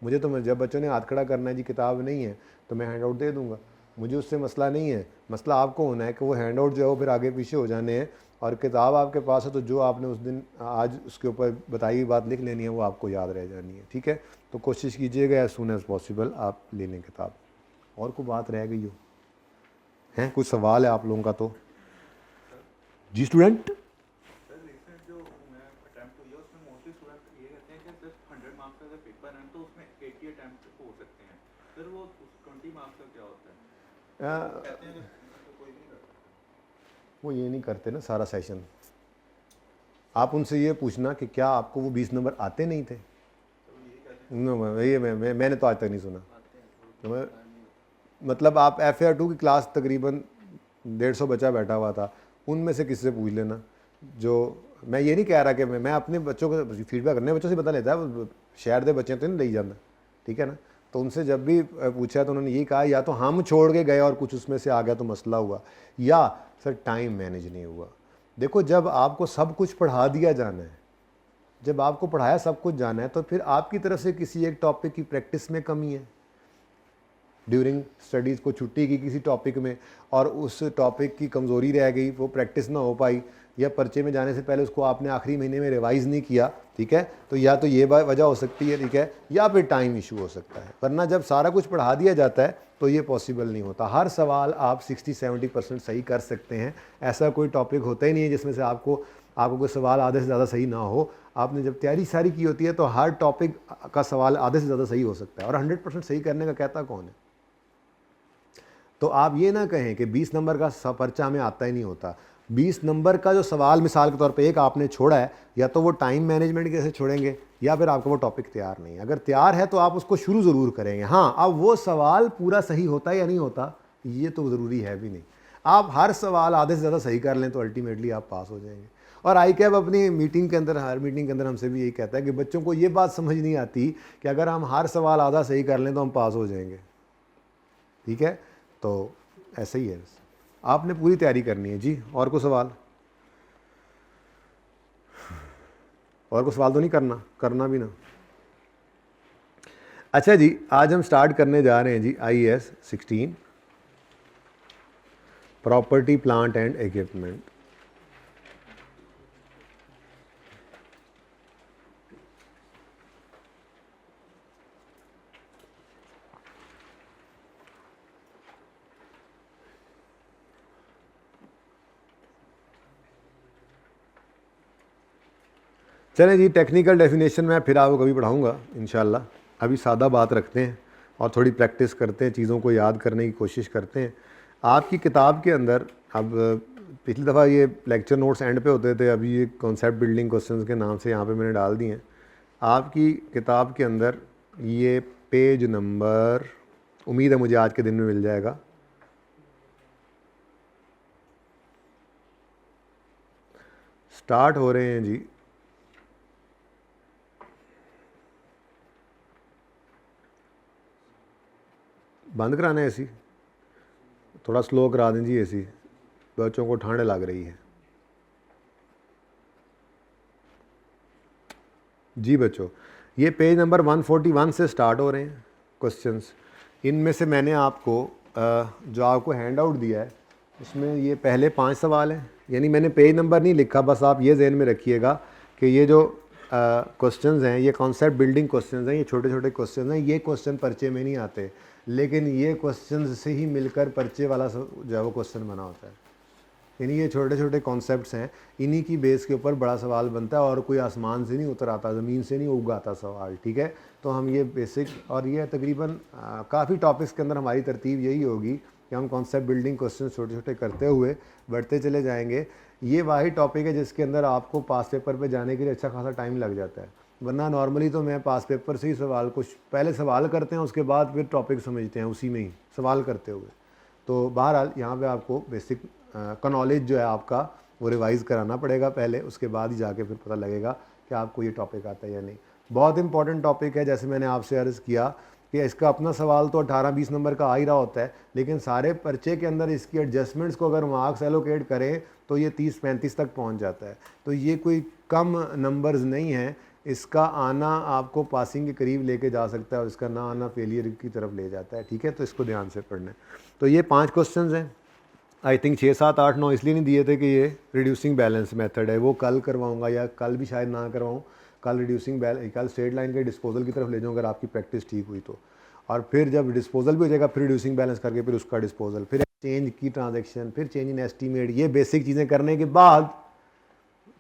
Speaker 1: मुझे तो जब बच्चों ने हाथ खड़ा करना है जी किताब नहीं है तो मैं हैंड आउट दे दूँगा, मुझे उससे मसला नहीं है। मसला आपको होना है कि वो हैंड आउट जो है वो फिर आगे पीछे हो जाने हैं, और किताब आपके पास है तो जो आपने उस दिन आज उसके ऊपर बताई हुई बात लिख लेनी है वो आपको याद रह जानी है, ठीक है। तो कोशिश कीजिएगा एज सून एज़ पॉसिबल आप ले लें किताब। और कोई बात रह गई हो, हैं कुछ सवाल है आप लोगों का तो जी स्टूडेंट? वो ये नहीं करते ना सारा सेशन। आप उनसे ये पूछना कि क्या आपको वो 20 नंबर आते नहीं थे? ये मैंने तो आज तक नहीं सुना। तो मतलब आप FAR2 की क्लास तकरीबन 150 बच्चा बैठा हुआ था, उनमें से किसी से पूछ लेना। जो मैं ये नहीं कह रहा कि मैं अपने बच्चों को फीडबैक करने बच्चों से पता लेता है, शहर के बच्चे तो नहीं ले जाता, ठीक है ना। तो उनसे जब भी पूछा तो उन्होंने यही कहा, या तो हम छोड़ के गए और कुछ उसमें से आ गया तो मसला हुआ, या सर टाइम मैनेज नहीं हुआ। देखो, जब आपको सब कुछ पढ़ा दिया जाना है, जब आपको पढ़ाया सब कुछ जाना है, तो फिर आपकी तरफ से किसी एक टॉपिक की प्रैक्टिस में कमी है। ड्यूरिंग स्टडीज़ को छुट्टी की किसी टॉपिक में और उस टॉपिक की कमज़ोरी रह गई, वो प्रैक्टिस ना हो पाई, या पर्चे में जाने से पहले उसको आपने आखिरी महीने में रिवाइज़ नहीं किया, ठीक है, तो या तो ये वजह हो सकती है, ठीक है, या फिर टाइम इशू हो सकता है। वरना जब सारा कुछ पढ़ा दिया जाता है तो ये पॉसिबल नहीं होता। हर सवाल आप 60-70% सही कर सकते हैं। ऐसा कोई टॉपिक होता ही नहीं है जिसमें से आपको कोई सवाल आधे से ज़्यादा सही ना हो। आपने जब तैयारी सारी की होती है तो हर टॉपिक का सवाल आधे से ज़्यादा सही हो सकता है, और 100% सही करने का कहता कौन है? तो आप ये ना कहें कि 20 नंबर का पर्चा हमें आता ही नहीं होता। 20 नंबर का जो सवाल मिसाल के तौर पे एक आपने छोड़ा है, या तो वो टाइम मैनेजमेंट कैसे छोड़ेंगे, या फिर आपका वो टॉपिक तैयार नहीं है। अगर तैयार है तो आप उसको शुरू ज़रूर करेंगे। हाँ, अब वो सवाल पूरा सही होता है या नहीं होता, ये तो ज़रूरी है भी नहीं। आप हर सवाल आधे से ज़्यादा सही कर लें तो अल्टीमेटली आप पास हो जाएंगे। और ICAP अपनी मीटिंग के अंदर, हर मीटिंग के अंदर हमसे भी यही कहता है कि बच्चों को ये बात समझ नहीं आती कि अगर हम हर सवाल आधा सही कर लें तो हम पास हो जाएंगे, ठीक है। तो ऐसा ही है, आपने पूरी तैयारी करनी है जी। और कोई सवाल? और कोई सवाल तो नहीं करना भी ना। अच्छा जी, आज हम स्टार्ट करने जा रहे हैं जी IAS 16 property plant and equipment. चलें जी, टेक्निकल डेफिनेशन मैं फिर आपको कभी पढ़ाऊँगा इंशाल्लाह। अभी सादा बात रखते हैं और थोड़ी प्रैक्टिस करते हैं, चीज़ों को याद करने की कोशिश करते हैं। आपकी किताब के अंदर, अब पिछली दफ़ा ये लेक्चर नोट्स एंड पे होते थे, अभी ये कॉन्सेप्ट बिल्डिंग क्वेश्चंस के नाम से यहाँ पे मैंने डाल दिए हैं। आपकी किताब के अंदर ये पेज नंबर, उम्मीद है मुझे आज के दिन में मिल जाएगा, स्टार्ट हो रहे हैं जी। बंद कराना है एसी, थोड़ा स्लो करा दें जी एसी, बच्चों को ठंड लग रही है जी। बच्चों, ये पेज नंबर 141 से स्टार्ट हो रहे हैं क्वेश्चंस। इनमें से मैंने आपको जो आपको हैंड आउट दिया है उसमें ये पहले 5 सवाल हैं, यानी मैंने पेज नंबर नहीं लिखा, बस आप ये जहन में रखिएगा कि ये जो क्वेश्चंस हैं ये कॉन्सेप्ट बिल्डिंग क्वेश्चंस हैं, ये छोटे छोटे क्वेश्चंस हैं। ये क्वेश्चन पर्चे में नहीं आते, लेकिन ये क्वेश्चन से ही मिलकर पर्चे वाला जो है वो क्वेश्चन बना होता है। यानी ये छोटे छोटे कॉन्सेप्ट्स हैं, इन्हीं की बेस के ऊपर बड़ा सवाल बनता है, और कोई आसमान से नहीं उतर आता, ज़मीन से नहीं उग आता सवाल, ठीक है। तो हम ये बेसिक, और ये तकरीबन काफ़ी टॉपिक्स के अंदर हमारी तरतीब यही होगी कि हम कॉन्सेप्ट बिल्डिंग क्वेश्चन छोटे छोटे करते हुए बढ़ते चले जाएंगे। ये वाही टॉपिक है जिसके अंदर आपको पास पेपर पे जाने के लिए अच्छा खासा टाइम लग जाता है। वरना नॉर्मली तो मैं पास पेपर से ही सवाल, कुछ पहले सवाल करते हैं, उसके बाद फिर टॉपिक समझते हैं उसी में ही सवाल करते हुए। तो बहरहाल यहाँ पे आपको बेसिक का नॉलेज जो है आपका वो रिवाइज़ कराना पड़ेगा पहले, उसके बाद ही जाके फिर पता लगेगा कि आपको ये टॉपिक आता है या नहीं। बहुत इंपॉर्टेंट टॉपिक है, जैसे मैंने आपसे अर्ज़ किया कि इसका अपना सवाल तो 18-20 नंबर का आ ही रहा होता है, लेकिन सारे पर्चे के अंदर इसकी एडजस्टमेंट्स को अगर मार्क्स एलोकेट करें तो ये 30-35 तक पहुंच जाता है। तो ये कोई कम नंबर्स नहीं है, इसका आना आपको पासिंग के करीब लेके जा सकता है और इसका ना आना फेलियर की तरफ ले जाता है, ठीक है। तो इसको ध्यान से पढ़ना है। तो ये 5 क्वेश्चन हैं, आई थिंक 6, 7, 8, 9 इसलिए नहीं दिए थे कि ये रिड्यूसिंग बैलेंस मेथड है, वो कल करवाऊंगा या कल भी शायद ना करवाऊँ। कल रिड्यूसिंग बैलेंस, कल स्ट्रेट लाइन के डिस्पोजल की तरफ ले जाऊँ अगर आपकी प्रैक्टिस ठीक हुई तो, और फिर जब डिस्पोजल भी हो जाएगा फिर रिड्यूसिंग बैलेंस करके फिर उसका डिस्पोजल, फिर चेंज की ट्रांजेक्शन, फिर चेंज इन एस्टीमेट। ये बेसिक चीज़ें करने के बाद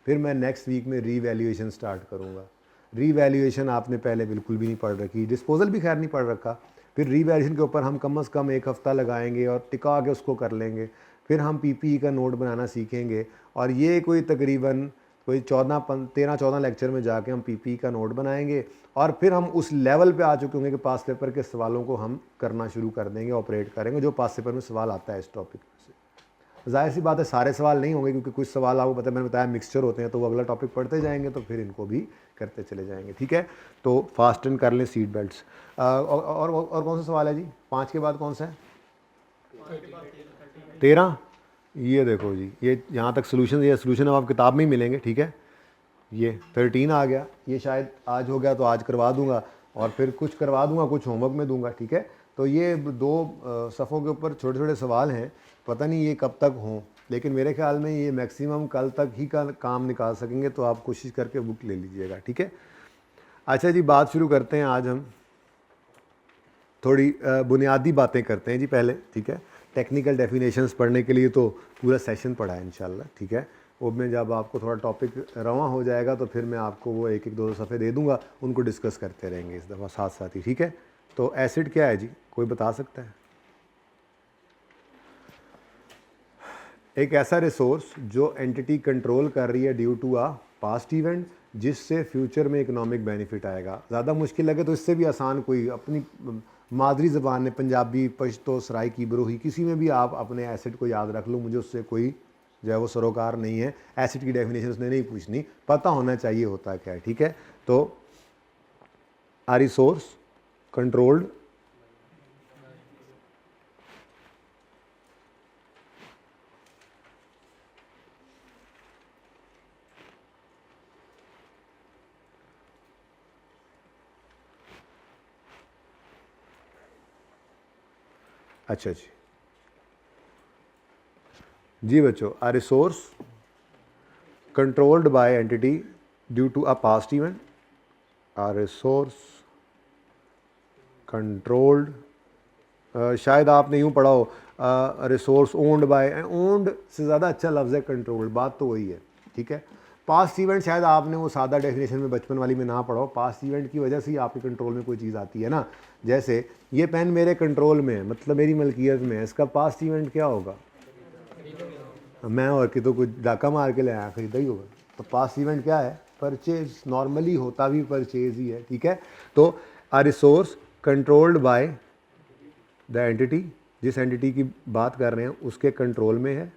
Speaker 1: फिर मैं नेक्स्ट वीक में रीवैल्यूएशन स्टार्ट करूँगा। रीवैल्यूएशन आपने पहले बिल्कुल भी नहीं पढ़ रखी, डिस्पोजल भी खैर नहीं पढ़ रखा। फिर रीवैल्यूएशन के ऊपर हम कम से कम 1 हफ़्ता लगाएंगे और टिका के उसको कर लेंगे। फिर हम पीपीई का नोट बनाना सीखेंगे, और ये कोई तकरीबन कोई 13-14 लेक्चर में जाके हम पीपीई का नोट बनाएंगे, और फिर हम उस लेवल पे आ चुके होंगे कि पास पेपर के सवालों को हम करना शुरू कर देंगे, ऑपरेट करेंगे जो पास पेपर में सवाल आता है इस टॉपिक से। जाहिर सी बात है सारे सवाल नहीं होंगे, क्योंकि कुछ सवाल आपको पता है, मैंने बताया मिक्सचर होते हैं, तो वो अगला टॉपिक पढ़ते जाएंगे तो फिर इनको भी करते चले जाएंगे, ठीक है। तो फास्टन कर लें सीट बेल्ट्स। और कौन सा सवाल है जी? 5 के बाद कौन सा है? 13। ये देखो जी, ये यहाँ तक सोल्यूशन, ये सोल्यूशन अब आप किताब में ही मिलेंगे, ठीक है। ये 13 आ गया, ये शायद आज हो गया तो आज करवा दूंगा, और फिर कुछ करवा दूंगा, कुछ होमवर्क में दूंगा, ठीक है। तो ये 2 सफ़ों के ऊपर छोटे छोटे सवाल हैं, पता नहीं ये कब तक हों, लेकिन मेरे ख्याल में ये मैक्सिमम कल तक ही का काम निकाल सकेंगे, तो आप कोशिश करके बुक ले लीजिएगा, ठीक है। अच्छा जी, बात शुरू करते हैं। आज हम थोड़ी बुनियादी बातें करते हैं जी पहले, ठीक है। टेक्निकल डेफिनेशंस पढ़ने के लिए तो पूरा सेशन पढ़ा है इंशाल्लाह, ठीक है। वो में जब आपको थोड़ा टॉपिक रवा हो जाएगा तो फिर मैं आपको वो एक 2 सफ़े दे दूंगा, उनको डिस्कस करते रहेंगे इस दफ़ा साथ साथ ही, ठीक है। तो एसिड क्या है जी, कोई बता सकता है? एक ऐसा रिसोर्स जो एंटिटी कंट्रोल कर रही है due to a past event, जिससे फ्यूचर में इकोनॉमिक बेनिफिट आएगा। ज़्यादा मुश्किल लगे तो इससे भी आसान कोई अपनी मादरी ज़बान में, पंजाबी, पश्तो, सराइकी, बरोही, किसी में भी आप अपने एसिड को याद रख लो, मुझे उससे कोई जो है वो सरोकार नहीं है। एसिड की डेफिनेशन उसने नहीं पूछनी, पता होना चाहिए होता क्या है, ठीक है। तो आ रिसोर्स कंट्रोल्ड अच्छा जी बच्चों, a resource controlled by entity due to a past event, a resource controlled, शायद आपने यूँ पढ़ा हो रिसोर्स ओन्ड बाय, ओन्ड से ज़्यादा अच्छा लफ्ज़ है कंट्रोल्ड, बात तो वही है, ठीक है। पास्ट इवेंट शायद आपने वो सादा डेफिनेशन में बचपन वाली में ना पढ़ो, पास्ट इवेंट की वजह से ही आपके कंट्रोल में कोई चीज़ आती है ना। जैसे ये पेन मेरे कंट्रोल में है, मतलब मेरी मलकियत में है, इसका पास्ट इवेंट क्या होगा? मैं और कि तो कुछ डाका मार के ले आया, खरीदा ही होगा। तो पास्ट इवेंट क्या है? परचेज। नॉर्मली होता भी परचेज ही है, ठीक है। तो a resource controlled by the entity, जिस एंटिटी की बात कर रहे हैं उसके कंट्रोल में है,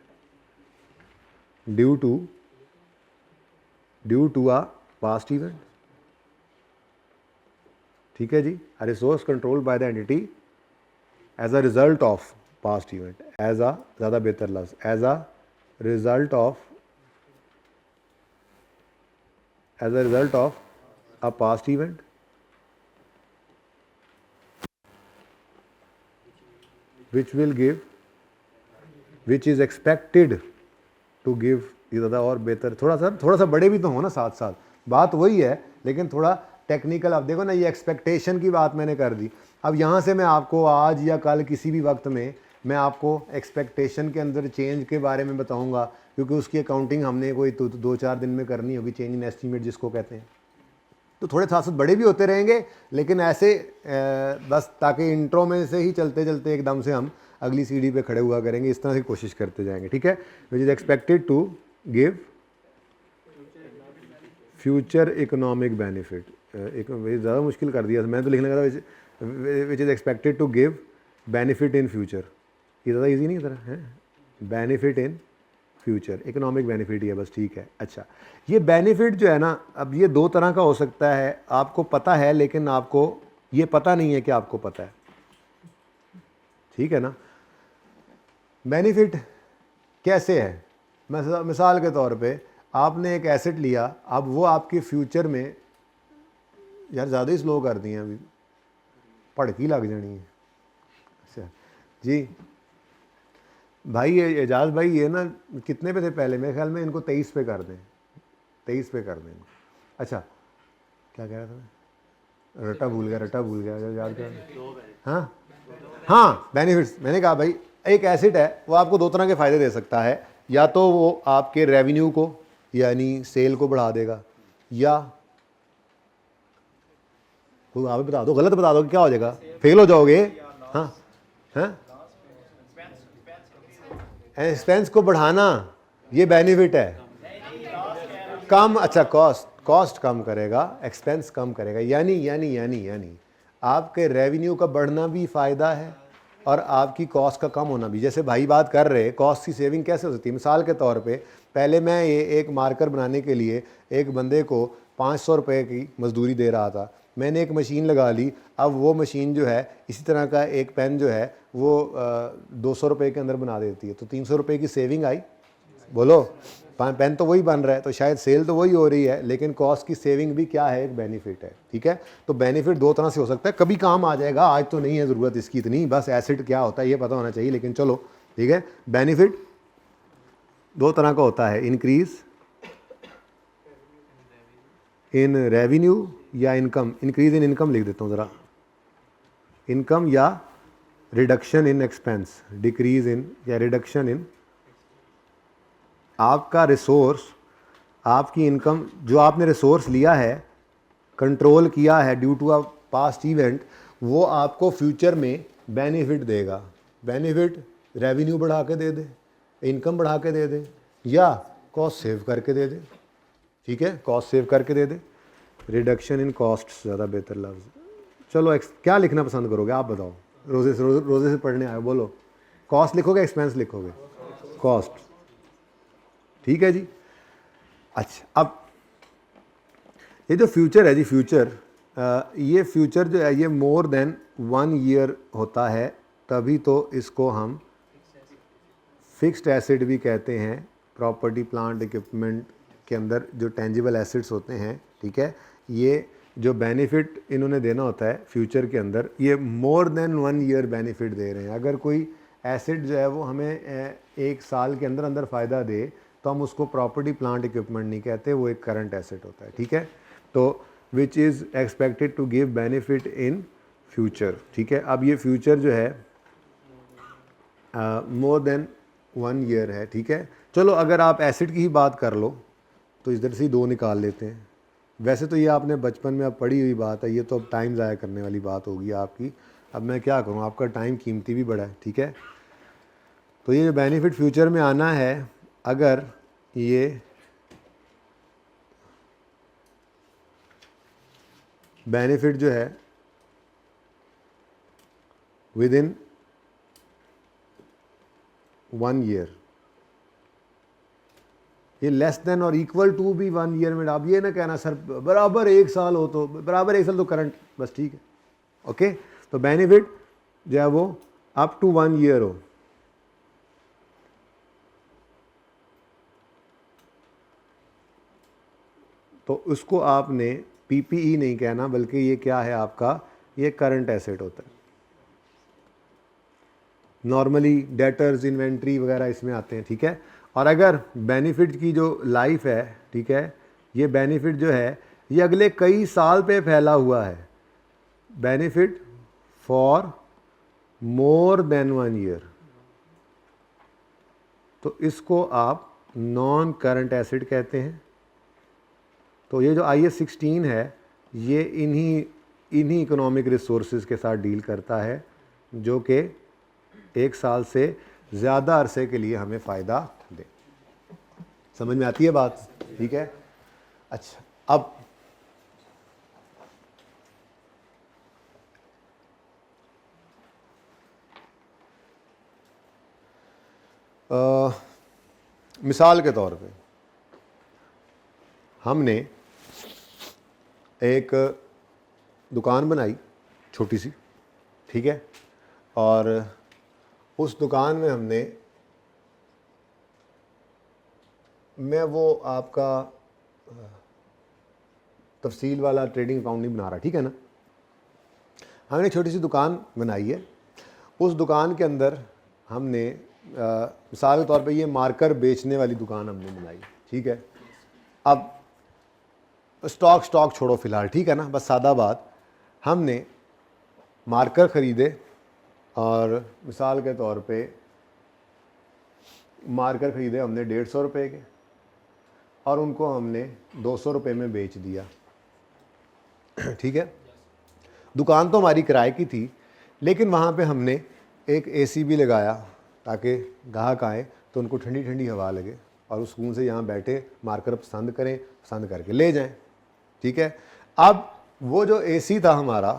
Speaker 1: due to a past event, ठीक है जी। A resource controlled by the entity as a result of past event, as a, ज़्यादा बेहतर लफ्ज़, as a result of a past event which is expected to give, ये ज़्यादा और बेहतर, थोड़ा सा बड़े भी तो हो ना साथ साथ, बात वही है लेकिन थोड़ा टेक्निकल। आप देखो ना, ये एक्सपेक्टेशन की बात मैंने कर दी। अब यहाँ से मैं आपको आज या कल किसी भी वक्त में मैं आपको एक्सपेक्टेशन के अंदर चेंज के बारे में बताऊंगा, क्योंकि उसकी अकाउंटिंग हमने कोई 2-4 दिन में करनी होगी, चेंज इन एस्टीमेट जिसको कहते हैं। तो थोड़े साथ साथ बड़े भी होते रहेंगे, लेकिन ऐसे बस ताकि इंट्रो में से ही चलते चलते एकदम से हम अगली सीढ़ी पे खड़े हुआ करेंगे, इस तरह से कोशिश करते जाएंगे, ठीक है। Which is expected to give future economic benefit, एक ज़्यादा मुश्किल कर दिया मैं तो लिखने लगा था, which is expected to give benefit in future, ये ज़्यादा ईजी नहीं है है, benefit in future, economic benefit ही है बस, ठीक है। अच्छा, ये बेनिफिट जो है ना, अब ये 2 तरह का हो सकता है, आपको पता है लेकिन आपको ये पता नहीं है कि आपको पता है, ठीक है ना। बेनिफिट कैसे है? मिसाल के तौर पे आपने एक एसेट लिया, अब वो आपके फ्यूचर में, यार ज़्यादा ही स्लो कर दिए अभी, पड़की लग जानी है। अच्छा जी भाई, ये एजाज भाई, ये ना कितने पे थे पहले? मेरे ख्याल में इनको 23 पे कर दें, 23 पे कर दें। अच्छा, क्या कह रहा था मैं? रटा भूल गया याद कर। हाँ बेनिफिट्स, मैंने कहा भाई एक एसेट है, वो आपको 2 तरह के फ़ायदे दे सकता है, या तो वो आपके रेवेन्यू को यानी सेल को बढ़ा देगा, या कोई आप बता दो, गलत बता दो, क्या हो जाएगा? फेल हो जाओगे। हाँ हाँ, एक्सपेंस को बढ़ाना ये बेनिफिट है, कम, अच्छा कॉस्ट कम करेगा, एक्सपेंस कम करेगा, यानी आपके रेवेन्यू का बढ़ना भी फ़ायदा है और आपकी कॉस्ट का कम होना भी। जैसे भाई बात कर रहे, कॉस्ट की सेविंग कैसे हो सकती है? मिसाल के तौर पे पहले मैं ये एक मार्कर बनाने के लिए एक बंदे को 500 रुपये की मजदूरी दे रहा था, मैंने एक मशीन लगा ली, अब वो मशीन जो है इसी तरह का एक पेन जो है वो 200 रुपये के अंदर बना देती है, तो 300 रुपये की सेविंग आई। बोलो, पेन तो वही बन रहा है, तो शायद सेल तो वही हो रही है, लेकिन कॉस्ट की सेविंग भी क्या है, एक बेनिफिट है। ठीक है, तो बेनिफिट दो तरह से हो सकता है, कभी काम आ जाएगा, आज तो नहीं है ज़रूरत इसकी इतनी, बस एसिड क्या होता है ये पता होना चाहिए, लेकिन चलो ठीक है। बेनिफिट दो तरह का होता है, इंक्रीज इन रेवेन्यू या इनकम। इंक्रीज इन इनकम लिख देता हूँ ज़रा, इनकम या reduction in expense, decrease in या रिडक्शन इन। आपका रिसोर्स, आपकी इनकम, जो आपने रिसोर्स लिया है, कंट्रोल किया है due to a past event, वो आपको फ्यूचर में बेनिफिट देगा। बेनिफिट रेवेन्यू बढ़ा के दे दे, इनकम बढ़ा के दे दे, या कॉस्ट सेव करके दे दे। ठीक है, कॉस्ट सेव करके दे दे। रिडक्शन इन कॉस्ट ज़्यादा बेहतर लफ्ज़। चलो क्या लिखना पसंद करोगे आप बताओ, रोज़े से पढ़ने आए, बोलो कॉस्ट लिखोगे एक्सपेंस लिखोगे? कॉस्ट। ठीक है जी। अच्छा, अब ये जो फ्यूचर है जी, फ्यूचर, ये फ्यूचर जो है ये मोर देन 1 ईयर होता है, तभी तो इसको हम फिक्स्ड एसेट भी कहते हैं। प्रॉपर्टी प्लांट इक्विपमेंट के अंदर जो टेंजिबल एसेट्स होते हैं, ठीक है, ये जो बेनिफिट इन्होंने देना होता है फ्यूचर के अंदर, ये मोर देन 1 ईयर बेनिफिट दे रहे हैं। अगर कोई एसेट जो है वो हमें 1 साल के अंदर अंदर फ़ायदा दे तो हम उसको प्रॉपर्टी प्लांट इक्विपमेंट नहीं कहते, वो एक करंट एसेट होता है। ठीक है, तो which is expected to give benefit in future. ठीक है, अब ये फ्यूचर जो है मोर देन 1 ईयर है। ठीक है, चलो अगर आप एसिड की ही बात कर लो तो इधर से ही 2 निकाल लेते हैं। वैसे तो ये आपने बचपन में अब पढ़ी हुई बात है, ये तो अब टाइम ज़ाया करने वाली बात होगी आपकी। अब मैं क्या करूँ, आपका टाइम कीमती भी बड़ा है। ठीक है, तो ये जो बेनिफिट फ्यूचर में आना है, अगर ये बेनिफिट जो है विद इन 1 ईयर, ये लेस देन और इक्वल टू भी 1 ईयर में, आप ये ना कहना सर बराबर 1 साल हो, तो बराबर 1 साल तो करंट, बस ठीक है। ओके, तो बेनिफिट जो है वो अप टू 1 ईयर हो, तो उसको आपने पीपीई नहीं कहना, बल्कि ये क्या है आपका, ये करंट एसेट होता है। नॉर्मली डेटर्स, इन्वेंट्री वगैरह इसमें आते हैं। ठीक है, और अगर बेनिफिट की जो लाइफ है, ठीक है, ये बेनिफिट जो है ये अगले कई साल पे फैला हुआ है, benefit for more than 1 year, तो इसको आप नॉन करंट एसेट कहते हैं। तो ये जो IAS 16 है, ये इन्हीं इकोनॉमिक रिसोर्सेज के साथ डील करता है, जो कि 1 साल से ज़्यादा अरसे के लिए हमें फ़ायदा दे। समझ में आती है बात? ठीक है, अच्छा, अब मिसाल के तौर पे हमने एक दुकान बनाई छोटी सी, ठीक है, और उस दुकान में मैं वो आपका तफसील वाला ट्रेडिंग अकाउंट नहीं बना रहा, ठीक है ना। हमने छोटी सी दुकान बनाई है, उस दुकान के अंदर हमने मिसाल के तौर पे ये मार्कर बेचने वाली दुकान हमने बनाई, ठीक है। अब स्टॉक छोड़ो फ़िलहाल, ठीक है ना, बस सादा बात, हमने मार्कर ख़रीदे और मिसाल के तौर पे मार्कर ख़रीदे हमने 150 रुपये के, और उनको हमने 200 रुपये में बेच दिया, ठीक है। दुकान तो हमारी किराए की थी, लेकिन वहाँ पे हमने एक AC भी लगाया ताकि ग्राहक आए तो उनको ठंडी ठंडी हवा लगे और उस सुकून से यहाँ बैठे मार्कर पसंद करें, पसंद करके ले जाएं, ठीक है। अब वो जो AC था हमारा,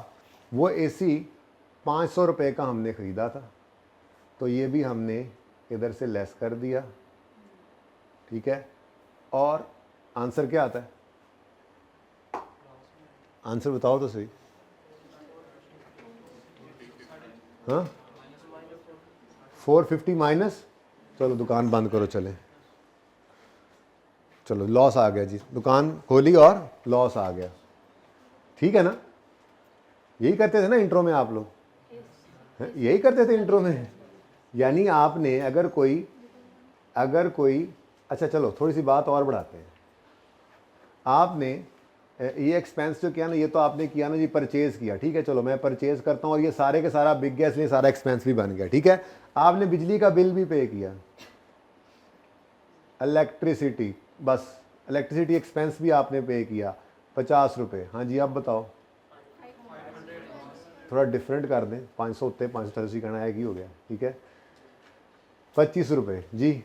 Speaker 1: वो AC 500 रुपये का हमने ख़रीदा था, तो ये भी हमने इधर से लेस कर दिया, ठीक है। और आंसर क्या आता है? आंसर बताओ तो सही। हाँ 450 माइनस, चलो दुकान बंद करो, चले चलो, लॉस आ गया जी, दुकान खोली और लॉस आ गया, ठीक है ना। यही करते थे ना इंट्रो में आप लोग, यही करते थे इंट्रो में। यानी आपने अगर कोई अच्छा चलो थोड़ी सी बात और बढ़ाते हैं। आपने ये एक्सपेंस जो किया ना, ये तो आपने किया ना जी, परचेज किया, ठीक है, चलो मैं परचेज करता हूँ और ये सारे के सारा बिक गया, इसलिए सारा एक्सपेंस भी बन गया, ठीक है। आपने बिजली का बिल भी पे किया, इलेक्ट्रिसिटी, बस इलेक्ट्रिसिटी एक्सपेंस भी आपने पे किया 50 रुपये। हाँ जी, अब बताओ, थोड़ा डिफरेंट कर दें, 500 होते 588 करना एक ही हो गया, ठीक है। 25 रुपये जी,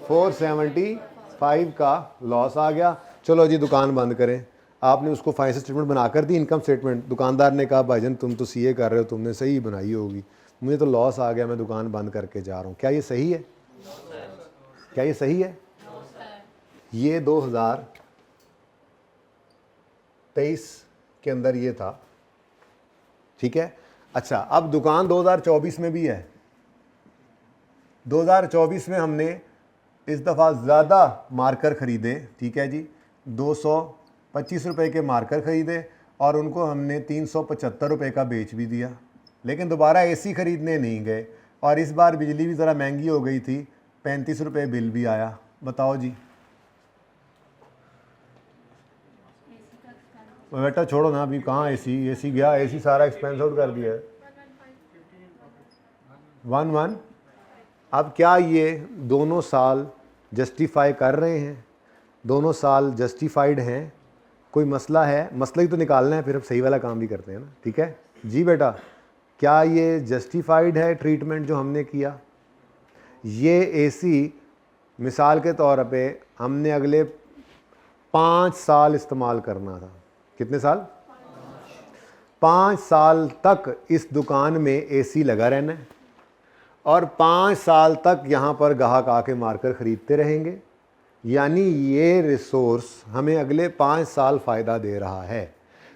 Speaker 1: 475 का लॉस आ गया। चलो जी दुकान बंद करें। आपने उसको फाइनेंशियल स्टेटमेंट बनाकर दी, इनकम स्टेटमेंट। दुकानदार ने कहा भाईजान तुम तो सीए कर रहे हो, तुमने सही बनाई होगी, मुझे तो लॉस आ गया, मैं दुकान बंद करके जा रहा हूँ। क्या ये सही है? क्या ये सही है? ये 2023 के अंदर ये था, ठीक है। अच्छा, अब दुकान 2024 में भी है। 2024 में हमने इस दफ़ा ज़्यादा मार्कर ख़रीदे, ठीक है जी, 225 रुपये के मार्कर ख़रीदे और उनको हमने 375 रुपये का बेच भी दिया। लेकिन दोबारा एसी ख़रीदने नहीं गए और इस बार बिजली भी ज़रा महंगी हो गई थी, 35 रुपये बिल भी आया। बताओ जी, बेटा छोड़ो ना, अभी कहाँ एसी गया, एसी सारा एक्सपेंस आउट कर दिया है। 1 अब क्या ये दोनों साल जस्टिफाई कर रहे हैं? दोनों साल जस्टिफाइड हैं? कोई मसला है? मसला ही तो निकालना है, फिर अब सही वाला काम भी करते हैं ना, ठीक है जी। बेटा क्या ये जस्टिफाइड है ट्रीटमेंट जो हमने किया? ये एसी मिसाल के तौर पे हमने अगले 5 साल इस्तेमाल करना था। कितने साल? 5 साल तक इस दुकान में एसी लगा रहना है और 5 साल तक यहाँ पर ग्राहक आके मार्कर ख़रीदते रहेंगे। यानी ये रिसोर्स हमें अगले 5 साल फ़ायदा दे रहा है।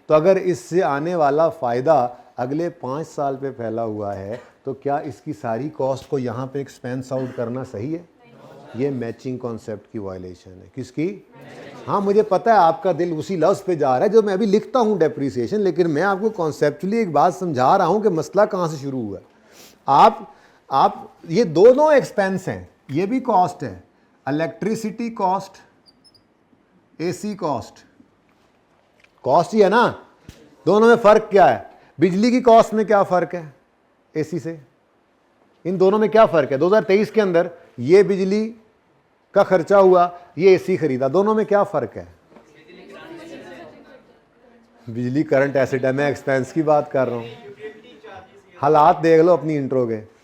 Speaker 1: तो अगर इससे आने वाला फ़ायदा अगले 5 साल पे फैला हुआ है, तो क्या इसकी सारी कॉस्ट को यहाँ पे एक्सपेंस आउट करना सही है? ये मैचिंग कॉन्सेप्ट की वायलेशन है। किसकी? हाँ मुझे पता है आपका दिल उसी लफ्ज़ पे जा रहा है जो मैं अभी लिखता हूँ, डेप्रीसिएशन, लेकिन मैं आपको कॉन्सेप्चुअली एक बात समझा रहा हूँ कि मसला कहाँ से शुरू हुआ है। आप ये दोनों एक्सपेंस हैं, ये भी कॉस्ट है, electricity cost, AC cost, cost ही है ना। दोनों में फ़र्क क्या है? बिजली की कॉस्ट में क्या फ़र्क है एसी से? इन दोनों में क्या फ़र्क है? 2023 के अंदर ये बिजली का खर्चा हुआ, ये एसी खरीदा, दोनों में क्या फ़र्क है? बिजली करंट एसेट है, मैं एक्सपेंस की बात कर रहा हूँ। हालात देख लो अपनी इंट्रो के।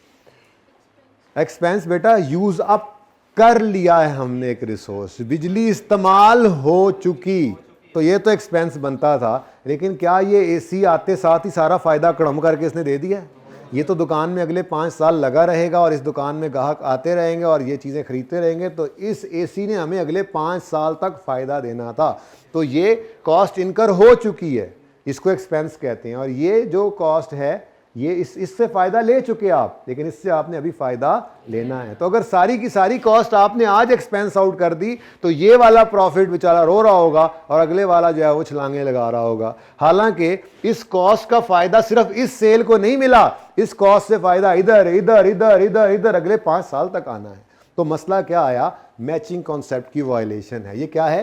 Speaker 1: एक्सपेंस बेटा यूज़ अप कर लिया है हमने एक रिसोर्स, बिजली इस्तेमाल हो चुकी, तो ये तो एक्सपेंस बनता था। लेकिन क्या ये एसी आते साथ ही सारा फ़ायदा कड़म करके इसने दे दिया? ये तो दुकान में अगले 5 साल लगा रहेगा और इस दुकान में ग्राहक आते रहेंगे और ये चीज़ें खरीदते रहेंगे, तो इस एसी ने हमें अगले 5 साल तक फ़ायदा देना था। तो ये कॉस्ट इनकर हो चुकी है, इसको एक्सपेंस कहते हैं। और ये जो कॉस्ट है ये इससे फ़ायदा ले चुके आप, लेकिन इससे आपने अभी फ़ायदा लेना है। तो अगर सारी की सारी कॉस्ट आपने आज एक्सपेंस आउट कर दी, तो ये वाला प्रॉफिट बेचारा रो रहा होगा और अगले वाला जो है वो छलांगे लगा रहा होगा। हालांकि इस कॉस्ट का फ़ायदा सिर्फ इस सेल को नहीं मिला, इस कॉस्ट से फ़ायदा इधर इधर इधर इधर इधर अगले 5 साल तक आना है। तो मसला क्या आया? मैचिंग कॉन्सेप्ट की वायलेशन है। ये क्या है?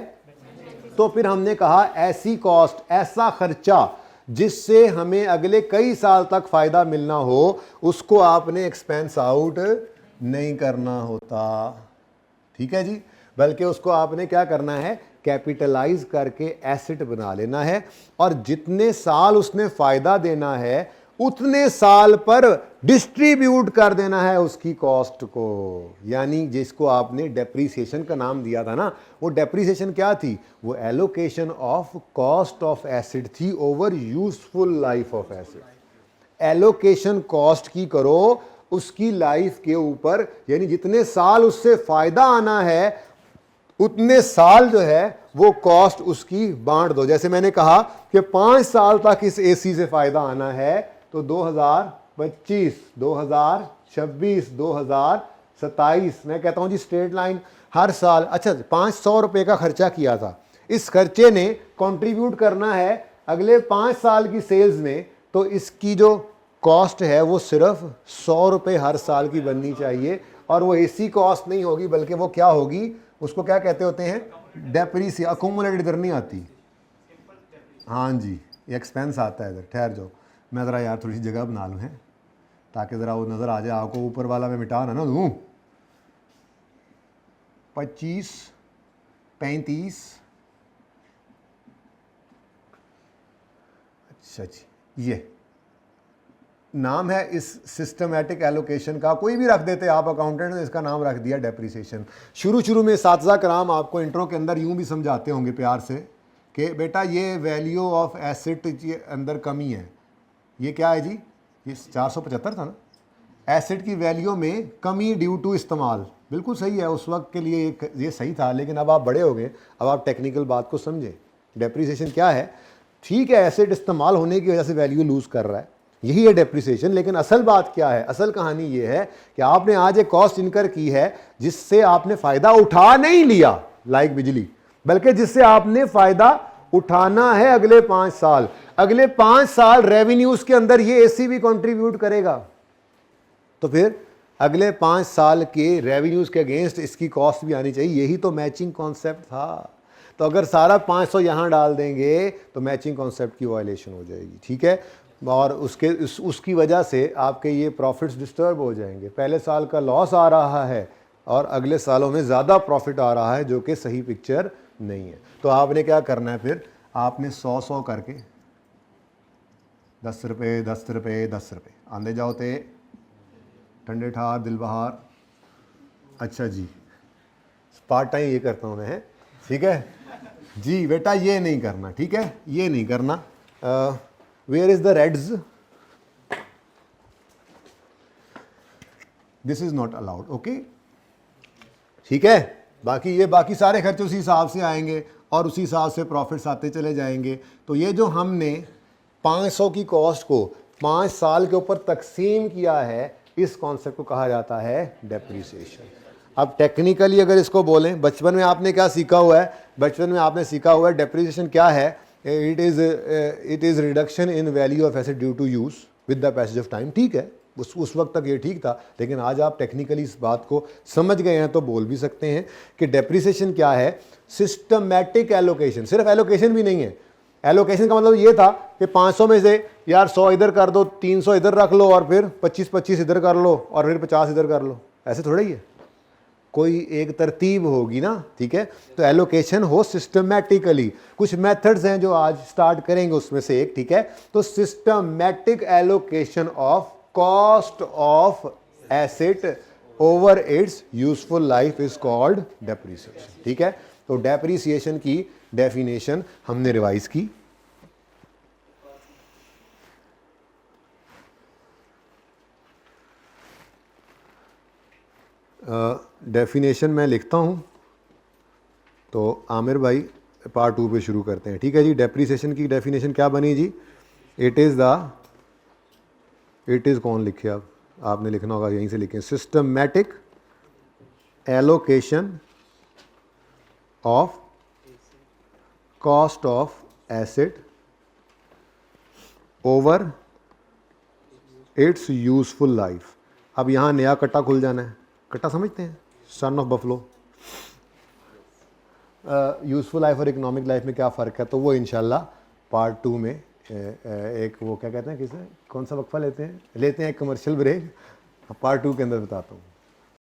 Speaker 1: तो फिर हमने कहा ऐसी कॉस्ट, ऐसा खर्चा जिससे हमें अगले कई साल तक फ़ायदा मिलना हो, उसको आपने एक्सपेंस आउट नहीं करना होता, ठीक है जी। बल्कि उसको आपने क्या करना है? कैपिटलाइज करके एसेट बना लेना है और जितने साल उसने फ़ायदा देना है उतने साल पर डिस्ट्रीब्यूट कर देना है उसकी कॉस्ट को। यानी जिसको आपने डेप्रीसिएशन का नाम दिया था ना, वो डेप्रीसिएशन क्या थी? वो allocation of cost of asset थी over useful life of asset. Allocation cost की करो उसकी लाइफ के ऊपर, यानी जितने साल उससे फ़ायदा आना है उतने साल जो है वो कॉस्ट उसकी बांट दो। जैसे मैंने कहा कि 5 साल तक इस एसी से फायदा आना है, तो 2025, 2026, 2027, मैं कहता हूं जी स्ट्रेट लाइन हर साल। अच्छा, 500 रुपए का खर्चा किया था, इस खर्चे ने कंट्रीब्यूट करना है अगले 5 साल की सेल्स में, तो इसकी जो कॉस्ट है वो सिर्फ 100 रुपये हर साल की बननी चाहिए। और वो एसी कॉस्ट नहीं होगी, बल्कि वो क्या होगी, उसको क्या कहते होते हैं, डेप्रीसिएशन। अकोमुलेटेड इधर नहीं आती, हाँ जी, ये एक्सपेंस आता है इधर। ठहर जाओ, मैं ज़रा यार थोड़ी सी जगह बना लूँ है, ताकि ज़रा वो नज़र आ जाए आपको। ऊपर वाला मैं मिटा ना दूँ। 25, 35, अच्छा जी, ये नाम है इस सिस्टमैटिक एलोकेशन का, कोई भी रख देते आप, अकाउंटेंट ने इसका नाम रख दिया डेप्रिसिएशन। शुरू में साथज़ा कराम आपको इंट्रो के अंदर यूं भी समझाते होंगे प्यार से कि बेटा ये वैल्यू ऑफ एसेट के अंदर कमी है। ये क्या है जी, ये 475 था ना, एसेट की वैल्यू में कमी ड्यू टू इस्तेमाल। बिल्कुल सही है, उस वक्त के लिए ये सही था, लेकिन अब आप बड़े हो गए, अब आप टेक्निकल बात को समझें। डेप्रिसिएशन क्या है, ठीक है, एसेट इस्तेमाल होने की वजह से वैल्यू लूज़ कर रहा है, यही है डेप्रिसिएशन। लेकिन असल बात क्या है, असल कहानी ये है कि आपने आज एक कॉस्ट इनकर की है जिससे आपने फ़ायदा उठा नहीं लिया, लाइक बिजली, बल्कि जिससे आपने फ़ायदा उठाना है अगले 5 साल। अगले 5 साल रेवेन्यूज़ के अंदर ये एसी भी कंट्रीब्यूट करेगा, तो फिर अगले 5 साल के रेवेन्यूज़ के अगेंस्ट इसकी कॉस्ट भी आनी चाहिए। यही तो मैचिंग कॉन्सेप्ट था। तो अगर सारा 500 यहाँ डाल देंगे तो मैचिंग कॉन्सेप्ट की वायलेशन हो जाएगी, ठीक है। और उसकी वजह से आपके ये प्रॉफिट्स डिस्टर्ब हो जाएंगे। पहले साल का लॉस आ रहा है और अगले सालों में ज़्यादा प्रॉफिट आ रहा है, जो कि सही पिक्चर नहीं है। तो आपने क्या करना है, फिर आपने 100 करके 10 रुपये 10 रुपये 10 रुपये आंदे जाओ थे, ठंडे ठार दिल बहार। अच्छा जी, पार्ट टाइम ये करता हूँ मैं, ठीक है जी। बेटा ये नहीं करना, ठीक है, ये नहीं करना। Where is the reds, this is not allowed, okay, ठीक है। बाकी सारे खर्चे उसी हिसाब से आएंगे और उसी हिसाब से प्रॉफिट्स आते चले जाएंगे। तो ये जो हमने 500 की कॉस्ट को 5 साल के ऊपर तकसीम किया है, इस कॉन्सेप्ट को कहा जाता है डेप्रिसिएशन। अब टेक्निकली अगर इसको बोलें, बचपन में आपने क्या सीखा हुआ है, बचपन में आपने सीखा हुआ है डेप्रिसिएशन क्या है, it is reduction in value of asset due to use with the passage of time, ठीक है। उस वक्त तक ये ठीक था, लेकिन आज आप टेक्निकली इस बात को समझ गए हैं तो बोल भी सकते हैं कि डेप्रिसिएशन क्या है, सिस्टमैटिक एलोकेशन। सिर्फ एलोकेशन भी नहीं है, एलोकेशन का मतलब ये था कि 500 में से यार 100 इधर कर दो, 300 इधर रख लो, और फिर 25-25 इधर कर लो, और फिर 50 इधर कर लो। ऐसे थोड़ा ही है, कोई एक तरतीब होगी ना, ठीक है। तो एलोकेशन हो सिस्टमैटिकली। कुछ मेथड्स हैं जो आज स्टार्ट करेंगे, उसमें से एक, ठीक है। तो systematic allocation of cost of asset over it's useful life is called depreciation, ठीक है। तो डेप्रिसिएशन की डेफिनेशन हमने रिवाइज की। डेफिनेशन मैं लिखता हूँ, तो आमिर भाई पार्ट 2 पे शुरू करते हैं, ठीक है जी। डेप्रिसिएशन की डेफिनेशन क्या बनी जी, इट इज़ कौन लिखे, अब आपने लिखना होगा, यहीं से लिखें, systematic allocation of cost of asset over it's useful life. अब यहाँ नया कट्टा खुल जाना है, कट्टा समझते हैं, son of buffalo. Useful life और इकोनॉमिक लाइफ में क्या फ़र्क है, तो वो इंशाल्लाह पार्ट 2 में एक वो क्या कहते हैं, किसे कौन सा वक्फा लेते हैं एक कमर्शियल ब्रेक, पार्ट 2 के अंदर बताता हूँ।